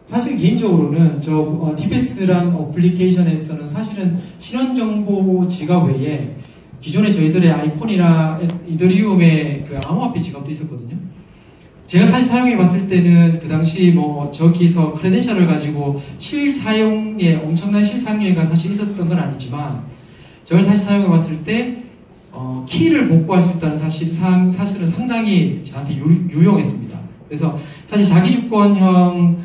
사실 개인적으로는 DPS란 어플리케이션에서는 사실은 신원정보 지갑 외에 기존에 저희들의 아이콘이나 이더리움의 그 암호화폐 지갑도 있었거든요. 제가 사실 사용해 봤을 때는 그 당시 저기서 크레덴셜을 가지고 엄청난 실사용료가 사실 있었던 건 아니지만, 저를 사실 사용해 봤을 때 키를 복구할 수 있다는 사실은 상당히 저한테 유용했습니다. 그래서 사실 자기주권형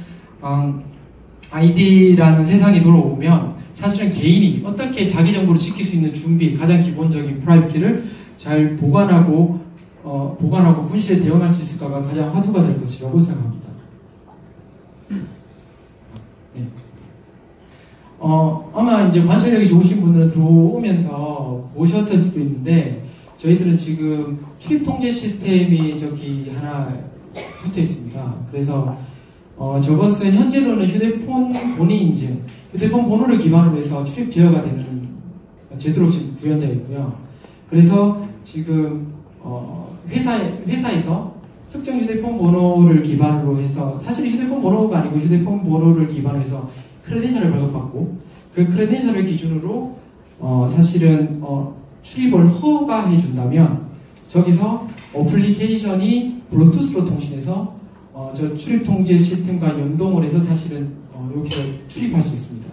아이디라는 세상이 돌아오면 사실은 개인이 어떻게 자기 정보를 지킬 수 있는 준비, 가장 기본적인 프라이빗 키를 잘 보관하고 분실에 대응할 수 있을까가 가장 화두가 될 것이라고 생각합니다. 네. 아마 이제 관찰력이 좋으신 분들은 들어오면서 보셨을 수도 있는데, 저희들은 지금 출입 통제 시스템이 저기 하나 붙어 있습니다. 그래서 저것은 현재로는 휴대폰 본인 인증, 휴대폰 번호를 기반으로 해서 출입 제어가 되는 제도로 지금 구현되어 있고요. 그래서 지금 회사에서 특정 휴대폰 번호를 기반으로 해서, 사실 휴대폰 번호가 아니고 휴대폰 번호를 기반으로 해서 크레덴셜을 발급받고, 그 크레덴셜을 기준으로 사실은 출입을 허가해 준다면 저기서 어플리케이션이 블루투스로 통신해서 저 출입 통제 시스템과 연동을 해서 사실은 여기서 출입할 수 있습니다.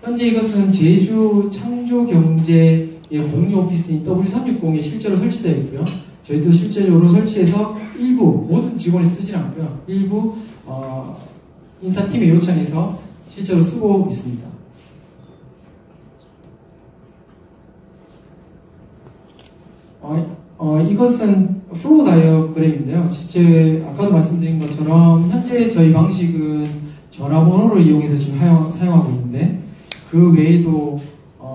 현재 이것은 제주 창조경제의 공유 오피스인 W360에 실제로 설치되어 있고요. 저희도 실제적으로 설치해서 일부, 모든 직원이 쓰진 않고요. 일부 인사팀의 요청에서 실제로 쓰고 있습니다. 이것은 플로우 다이어그램인데요. 실제 아까도 말씀드린 것처럼 현재 저희 방식은 전화번호를 이용해서 지금 사용하고 있는데, 그 외에도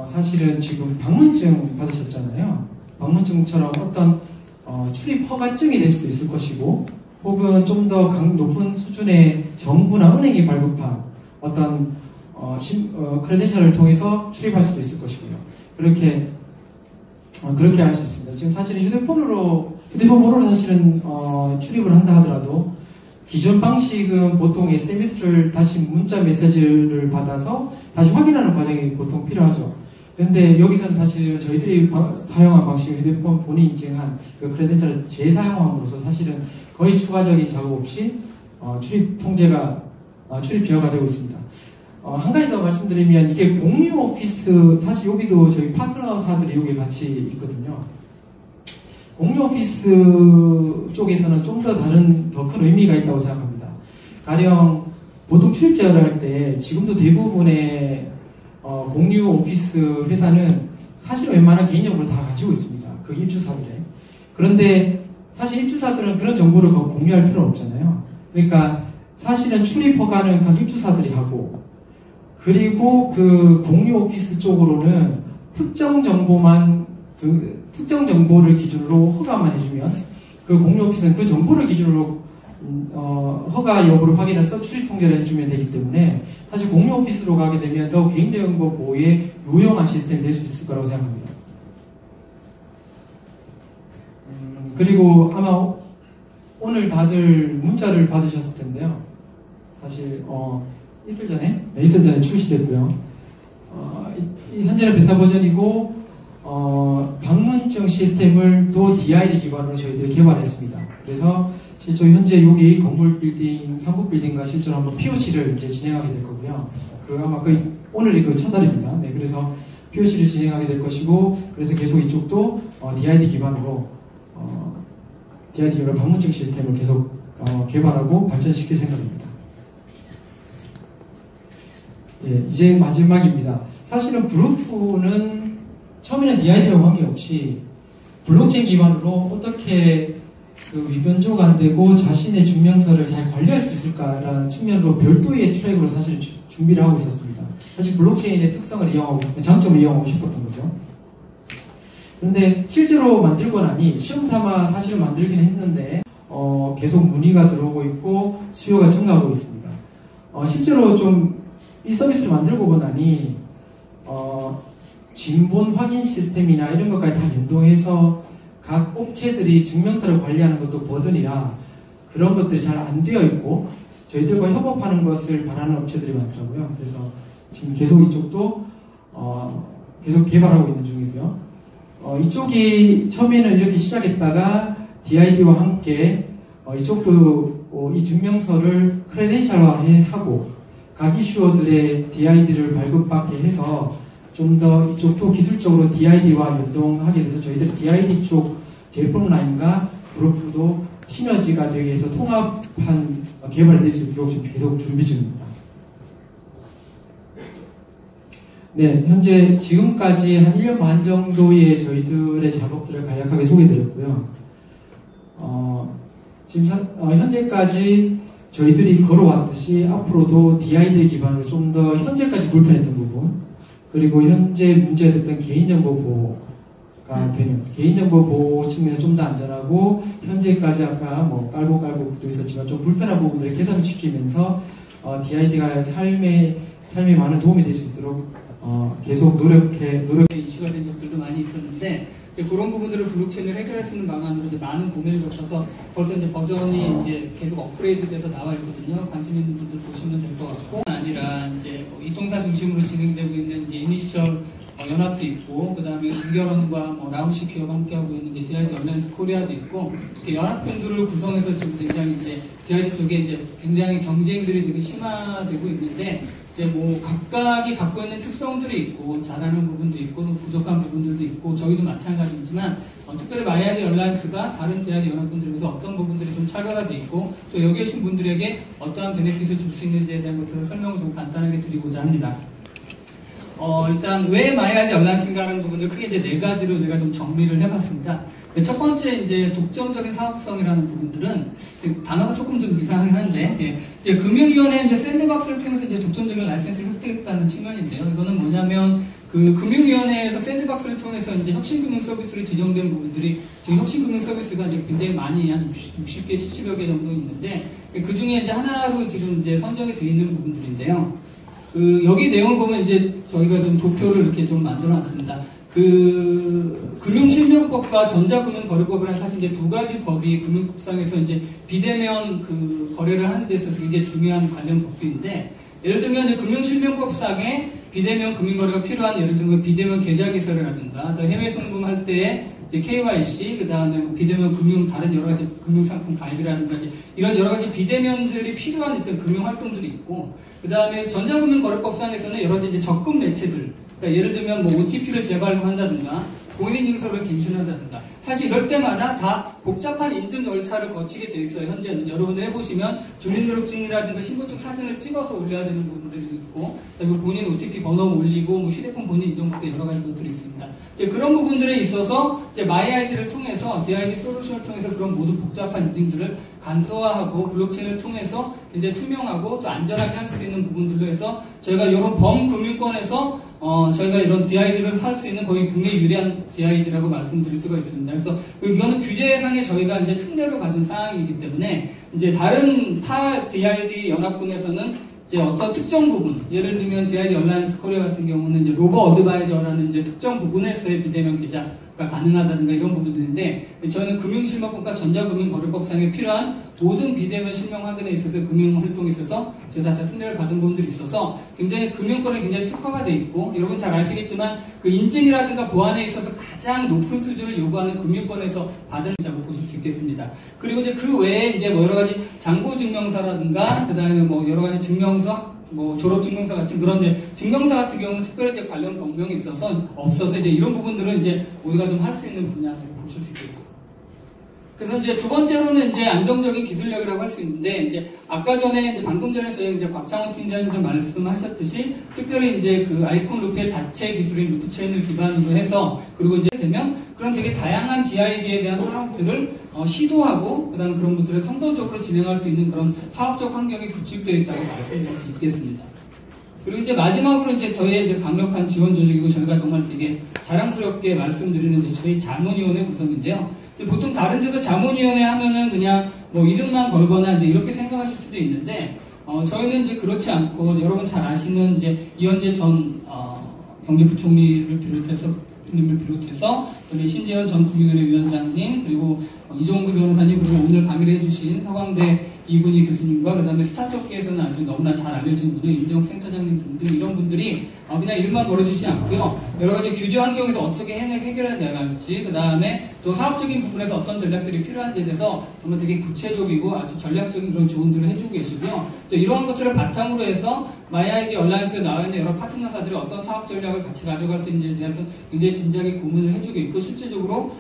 사실은 지금 방문증 받으셨잖아요. 방문증처럼 어떤 출입 허가증이 될 수도 있을 것이고, 혹은 좀 더 높은 수준의 정부나 은행이 발급한 어떤 크레덴셜을 통해서 출입할 수도 있을 것이고요. 그렇게 할 수 있습니다. 지금 사실은 휴대폰 번호로 사실은 출입을 한다 하더라도 기존 방식은 보통 SMS를 다시 문자 메시지를 받아서 다시 확인하는 과정이 보통 필요하죠. 그런데 여기서는 사실 저희들이 사용한 방식, 휴대폰 본인 인증한 그 크레덴셜을 재사용함으로써 사실은 거의 추가적인 작업 없이 출입 제어가 되고 있습니다. 한 가지 더 말씀드리면, 이게 공유 오피스, 사실 여기도 저희 파트너사들이 여기 같이 있거든요. 공유 오피스 쪽에서는 좀 더 큰 의미가 있다고 생각합니다. 가령 보통 출입 제어를 할 때 지금도 대부분의 공유 오피스 회사는 사실 웬만한 개인정보를 다 가지고 있습니다. 그 입주사들의. 그런데 사실 입주사들은 그런 정보를 공유할 필요는 없잖아요. 그러니까 사실은 출입 허가는 각 입주사들이 하고, 그리고 그 공유 오피스 쪽으로는 특정 정보를 기준으로 허가만 해주면, 그 공유 오피스는 그 정보를 기준으로 허가 여부를 확인해서 출입 통제를 해주면 되기 때문에, 사실 공유 오피스로 가게 되면 더 개인정보 보호에 유용한 시스템이 될 수 있을 거라고 생각합니다. 그리고 아마 오늘 다들 문자를 받으셨을 텐데요. 사실 이틀 전에 출시됐고요. 현재는 베타 버전이고, 방문증 시스템을 또 DID 기반으로 저희들이 개발했습니다. 그래서 실제로 현재 여기 건물 빌딩, 상급 빌딩과 실제로 한번 POC를 이제 진행하게 될 거고요. 아마 오늘이 첫날입니다. 네, 그래서 POC를 진행하게 될 것이고, 그래서 계속 이쪽도 DID 기반으로 방문증 시스템을 계속 개발하고 발전시킬 생각입니다. 예, 이제 마지막입니다. 사실은 브루프는 처음에는 DID와 관계없이 블록체인 기반으로 어떻게 위변조가 안 되고 자신의 증명서를 잘 관리할 수 있을까라는 측면으로 별도의 트랙으로 사실 준비를 하고 있었습니다. 사실 블록체인의 장점을 이용하고 싶었던 거죠. 그런데 실제로 만들고 나니 시험 삼아 사실은 만들긴 했는데 계속 문의가 들어오고 있고 수요가 증가하고 있습니다. 실제로 좀 이 서비스를 만들고 보니 진본 확인 시스템이나 이런 것까지 다 연동해서 각 업체들이 증명서를 관리하는 것도 버든이라 그런 것들이 잘 안 되어 있고, 저희들과 협업하는 것을 바라는 업체들이 많더라고요. 그래서 지금 계속 이쪽도 계속 개발하고 있는 중이고요. 이쪽이 처음에는 이렇게 시작했다가 DID와 함께 이쪽도 이 증명서를 크레덴셜화하고 각 이슈어들의 DID를 발급받게 해서 좀 더 이쪽도 기술적으로 DID와 연동하게 돼서 저희들 DID 쪽 제품 라인과 브루프도 시너지가 되기 위해서 통합한 개발이 될 수 있도록 지금 계속 준비 중입니다. 네, 현재 지금까지 한 1년 반 정도의 저희들의 작업들을 간략하게 소개드렸고요. 지금 현재까지 저희들이 걸어왔듯이 앞으로도 DID 기반으로 좀 더 현재까지 불편했던 부분, 그리고 현재 문제가 됐던 개인정보 보호, 되는 개인정보 보호 측면에서 좀 더 안전하고 현재까지 아까 뭐 깔고 있었지만 좀 불편한 부분들을 개선시키면서 DID가 삶에 많은 도움이 될 수 있도록 계속 노력해 이슈가 된 적들도 많이 있었는데 그런 부분들을 블록체인을 해결할 수 있는 방안으로 이제 많은 고민을 거쳐서 벌써 이제 버전이 이제 계속 업그레이드돼서 나와 있거든요. 관심 있는 분들 보시면 될 것 같고 아니라 이제 이통사 중심으로 진행되고 있는 이제 이니셜 연합도 있고 그 다음에 우결원과 뭐 라우시 기업과 함께하고 있는 게 DID 얼라이언스 코리아도 있고 이렇게 연합분들을 구성해서 지금 굉장히 이제 DID 쪽에 이제 굉장히 경쟁들이 되게 심화되고 있는데 이제 뭐 각각이 갖고 있는 특성들이 있고 잘하는 부분도 있고 부족한 부분들도 있고 저희도 마찬가지지만 특별히 마이아이디 얼라이언스가 다른 DID 연합분들에 비해서 어떤 부분들이 좀 차별화되어 있고 또 여기 계신 분들에게 어떠한 베네핏을 줄 수 있는지에 대한 것들을 설명을 좀 간단하게 드리고자 합니다. 일단 왜 마이아이디 얼라이언스인가 하는 부분들 크게 이제 4가지로 제가 좀 정리를 해봤습니다. 첫 번째 이제 독점적인 사업성이라는 부분들은 단어가 조금 좀 이상하긴 한데 이제 금융위원회 이제 샌드박스를 통해서 이제 독점적인 라이센스를 획득했다는 측면인데요. 이거는 뭐냐면 그 금융위원회에서 샌드박스를 통해서 이제 혁신금융 서비스로 지정된 부분들이 지금 혁신금융 서비스가 이제 굉장히 많이 한 60개, 70여 개 정도 있는데 그 중에 이제 하나로 지금 이제 선정이 되어 있는 부분들인데요. 여기 내용을 보면 이제 저희가 좀 도표를 이렇게 좀 만들어 놨습니다. 금융실명법과 전자금융거래법이라는 사실 이제 2가지 법이 금융법상에서 이제 비대면 거래를 하는 데 있어서 굉장히 중요한 관련 법규인데 예를 들면 이제 금융실명법상에 비대면 금융거래가 필요한 예를 들면 비대면 계좌개설이라든가 또 해외 송금할 때에 이제 KYC, 그 다음에 뭐 비대면 다른 여러 가지 금융상품 가입이라든가 이런 여러 가지 비대면들이 필요한 어떤 금융활동들이 있고, 그 다음에 전자금융거래법상에서는 여러 가지 이제 접근 매체들, 그러니까 예를 들면 뭐 OTP를 재발급한다든가, 공인인증서를 갱신한다든가, 사실 이럴 때마다 다 복잡한 인증 절차를 거치게 돼 있어요. 현재는 여러분들 해보시면 주민등록증이라든가 신분증 사진을 찍어서 올려야 되는 부분들이 있고, 그리고 본인 OTP 번호 올리고, 뭐 휴대폰 본인 인증법에 여러 가지 것들이 있습니다. 이제 그런 부분들에 있어서 이제 마이아이디를 통해서 DID 솔루션을 통해서 그런 모든 복잡한 인증들을 간소화하고 블록체인을 통해서 이제 투명하고 또 안전하게 할 수 있는 부분들로 해서 저희가 이런 범금융권에서 저희가 이런 DID를 살 수 있는 거의 국내 유리한 DID라고 말씀드릴 수가 있습니다. 그래서 이거는 규제상에 저희가 이제 특례로 받은 사항이기 때문에 이제 다른 타 DID 연합군에서는 이제 어떤 특정 부분, 예를 들면 DID 얼라이언스 코리아 같은 경우는 이제 로버 어드바이저라는 이제 특정 부분에서의 비대면 계좌가 가능하다든가 이런 부분들인데 저희는 금융실명법과 전자금융거래법상에 필요한 모든 비대면 실명 확인에 있어서 금융활동에 있어서 저희가 다 특례를 받은 부분들이 있어서 굉장히 금융권에 굉장히 특화가 돼 있고 여러분 잘 아시겠지만 그 인증이라든가 보안에 있어서 가장 높은 수준을 요구하는 금융권에서 받은 자고 보실 수 있겠습니다. 그리고 이제 그 외에 이제 뭐 여러 가지 잔고증명서라든가 그 다음에 뭐 여러 가지 증명서 뭐 졸업증명서 같은 그런 증명서 같은 경우는 특별히 이제 관련 변경이 없어서 이제 이런 부분들은 이제 우리가 좀 할 수 있는 분야로 보실 수 있겠고. 그래서 이제 두 번째로는 이제 안정적인 기술력이라고 할 수 있는데 이제 아까 전에 이제 방금 전에 저희 이제 곽창원 팀장님도 말씀하셨듯이 특별히 이제 그 아이콘 루프의 자체 기술인 루프체인을 기반으로 해서 그리고 이제 되면 그런 되게 다양한 DID에 대한 사업들을 시도하고 그다음 그런 것들을 선도적으로 진행할 수 있는 그런 사업적 환경이 구축되어 있다고 말씀드릴 수 있겠습니다. 그리고 이제 마지막으로 이제 저희의 이제 강력한 지원 조직이고 저희가 정말 되게 자랑스럽게 말씀드리는 이제 저희 자문위원회 구성인데요. 보통 다른 데서 자문위원회 하면은 그냥 뭐 이름만 걸거나 이제 이렇게 생각하실 수도 있는데 저희는 이제 그렇지 않고 여러분 잘 아시는 이제 이현재 전 경제부총리를 비롯해서 우리 신재현 전 금융위원회 위원장님 그리고 이종구 변호사님 그리고 오늘 강의를 해주신 서강대 이군희 교수님과 그 다음에 스타트업계에서는 아주 너무나 잘 알려진 분들 임정욱 센터장님 등등 이런 분들이 그냥 이름만 걸어주지 않고요. 여러 가지 규제 환경에서 어떻게 해결해 나갈지 그 다음에 또 사업적인 부분에서 어떤 전략들이 필요한지에 대해서 정말 되게 구체적이고 아주 전략적인 그런 조언들을 해주고 계시고요. 또 이러한 것들을 바탕으로 해서 마이아이디 얼라이언스에 나와 있는 여러 파트너사들이 어떤 사업 전략을 같이 가져갈 수 있는지에 대해서 굉장히 진지하게 고민을 해주고 있고 실질적으로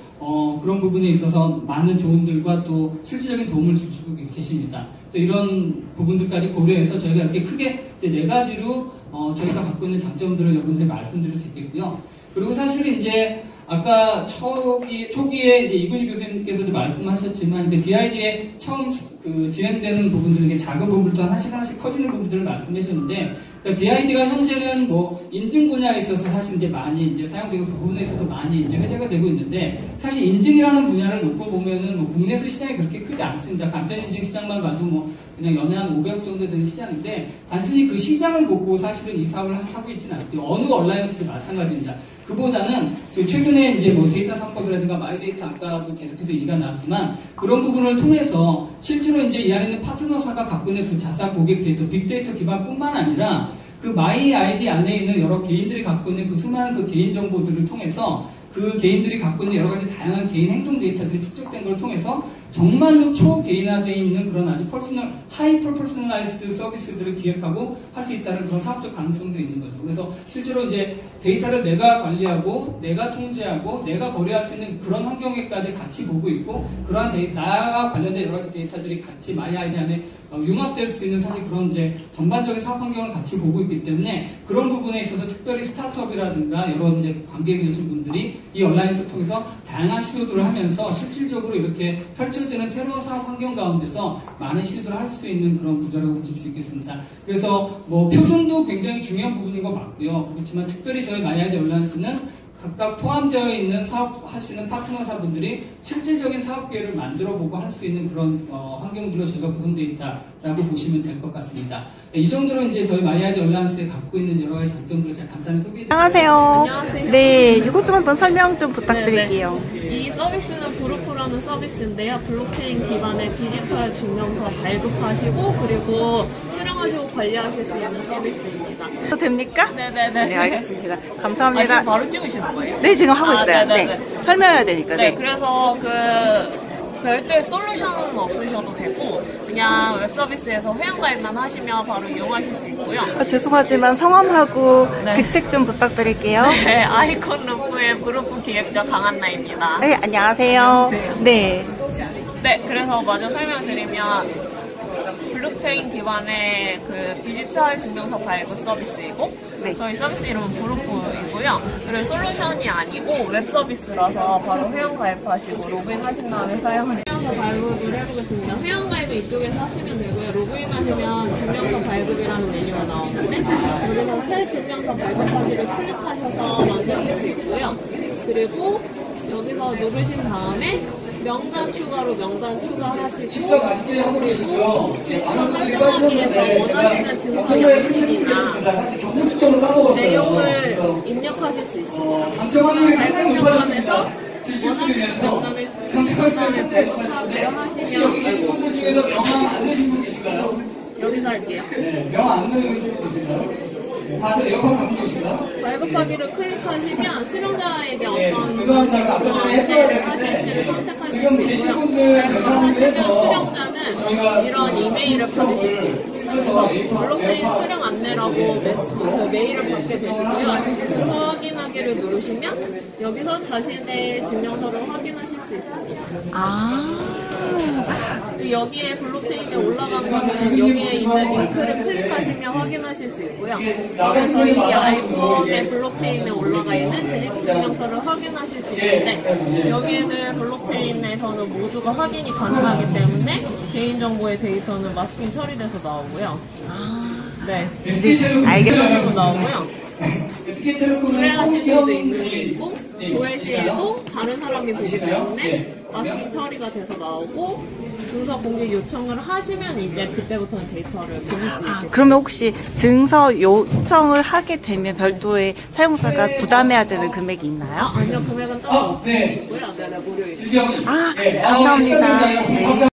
그런 부분에 있어서 많은 조언들과 또 실질적인 도움을 주시고 계십니다. 그래서 이런 부분들까지 고려해서 저희가 이렇게 크게 이제 4가지로 저희가 갖고 있는 장점들을 여러분들이 말씀드릴 수 있겠고요. 그리고 사실 이제 아까 초기에 이제 이군희 교수님께서도 말씀하셨지만 DID의 처음 그 진행되는 부분들, 이게 작은 부분부터 하나씩 커지는 부분들을 말씀해 주셨는데, 그러니까 DID가 현재는 뭐 인증 분야에 있어서 사실 이제 많이 이제 사용되고 그 부분에 있어서 많이 이제 회자가 되고 있는데, 사실 인증이라는 분야를 놓고 보면은 뭐 국내에서 시장이 그렇게 크지 않습니다. 간편 인증 시장만 봐도 뭐 그냥 연에 한 500억 정도 되는 시장인데, 단순히 그 시장을 보고 사실은 이 사업을 하고 있지는 않고요. 어느 얼라이언스도 마찬가지입니다. 그보다는 최근에 이제 뭐 데이터 상법이라든가 마이데이터 아까도 계속해서 얘기가 나왔지만, 그런 부분을 통해서 실제로 이제 이 안에 있는 파트너사가 갖고 있는 그 자사 고객 데이터, 빅데이터 기반뿐만 아니라 그 마이 아이디 안에 있는 여러 개인들이 갖고 있는 그 수많은 그 개인 정보들을 통해서 그 개인들이 갖고 있는 여러 가지 다양한 개인 행동 데이터들이 축적된 걸 통해서 정말로 초개인화되어 있는 그런 아주 하이퍼 퍼스널라이즈드 서비스들을 기획하고 할 수 있다는 그런 사업적 가능성들이 있는 거죠. 그래서 실제로 이제 데이터를 내가 관리하고, 내가 통제하고, 내가 거래할 수 있는 그런 환경에까지 같이 보고 있고, 그러한 나와 관련된 여러 가지 데이터들이 같이 마이 아이디 안에 융합될 수 있는 사실 그런 이제 전반적인 사업 환경을 같이 보고 있기 때문에, 그런 부분에 있어서 특별히 스타트업이라든가 여러 이제 관계에 계신 분들이 이 온라인을 통해서 다양한 시도들을 하면서 실질적으로 이렇게 펼쳐지는 새로운 사업 환경 가운데서 많은 시도를 할 수 있는 그런 구조라고 보실 수 있겠습니다. 그래서 뭐 표준도 굉장히 중요한 부분인 거 맞고요. 그렇지만 특별히 저희 마이아이디 온라인스는 각각 포함되어 있는 사업하시는 파트너사분들이 실질적인 사업 기회를 만들어보고 할 수 있는 그런 환경들로 저희가 구성되어 있다라고 보시면 될 것 같습니다. 이 정도로 이제 저희 마이아이디 온라인스에 갖고 있는 여러 가지 장점들을 제가 간단히 소개해드릴게요. 안녕하세요. 네, 이것 좀 한번 설명 좀 부탁드릴게요. 이 서비스는 브루프라는 서비스인데요. 블록체인 기반의 디지털 증명서 발급하시고 그리고 수령하시고 관리하실 수 있는 서비스입니다. 또 됩니까? 네네네. 네, 알겠습니다. 감사합니다. 지금 바로 찍으시는 거예요? 네, 지금 하고 있어요. 네네네. 네, 설명해야 되니까. 네, 그래서 별도의 솔루션은 없으셔도 되고 그냥 웹 서비스에서 회원가입만 하시면 바로 이용하실 수 있고요. 죄송하지만 성함하고 네. 직책 좀 부탁드릴게요. 네, 아이콘 루프의 브루프 기획자 강한나입니다. 네, 안녕하세요. 안녕하세요. 네. 네, 그래서 마저 설명드리면 블록체인 기반의 그 디지털 증명서 발급 서비스이고 네. 저희 서비스 이름은 브루프이고요. 그리고 솔루션이 아니고 웹 서비스라서 바로 회원 가입하시고 로그인 하신 다음에 사용하시면 증명서 발급을 해보겠습니다. 회원 가입은 이쪽에서 하시면 되고요. 로그인 하시면 증명서 발급이라는 메뉴가 나오는데 여기서 새 증명서 발급하기를 클릭하셔서 만드실 수 있고요. 그리고 여기서 누르신 다음에 명단 추가로 명단 추가하시고 진짜 맛있게 하고 계시죠? 증서 설정하기에서 원하시는 증서 양식이나 사실 경품 추첨을 까먹었어요. 내용을 입력하실 수 있습니다. 당첨 확률이 상당히 높아졌습니다. 원하시는 당첨 발급하고요 혹시 여기 계신 분들 중에서 명함 안 넣으신 분 계신가요? 여기서 할게요. 네, 명 안 넣으신 분 계신가요? 다들 에어컨 갖고 계신가요? 발급하기를 클릭하시면 수령자에게 어떤 죄송합니다. 아까 전에 했어야 하실지를 선택하실 수 지금 계신 있고요. 분들 대상으로 해서 수령자는 이런 이메일을 받으실 수 있습니다. 그래서 블록체인 수령 안내라고 그 메일을 받게 되시고요. 증서 확인하기를 누르시면 여기서 자신의 증명서를 확인하실 수 있습니다. 여기에 블록체인에 올라간 거는 여기에 있는 링크를 클릭하시면 확인하실 수 있고요. 저희 아이콘의 블록체인에 올라가 있는 재직 증명서를 확인하실 수 있는데 여기에는 블록체인에서는 모두가 확인이 가능하기 때문에 개인정보의 데이터는 마스킹 처리돼서 나오고요. 네, 알겠습니다. 나오고요. 조회하실 수도 있는 게 있고 조회 시에도 다른 사람이 보기 때문에 마스킹 처리가 돼서 나오고 증서 공개 요청을 하시면 이제 그때부터는 데이터를 보실 수 있겠죠. 그러면 혹시 증서 요청을 하게 되면 별도의 사용자가 부담해야 되는 금액이 있나요? 아니요, 금액은 따로 없고요. 네, 무료입니다. 감사합니다. 네.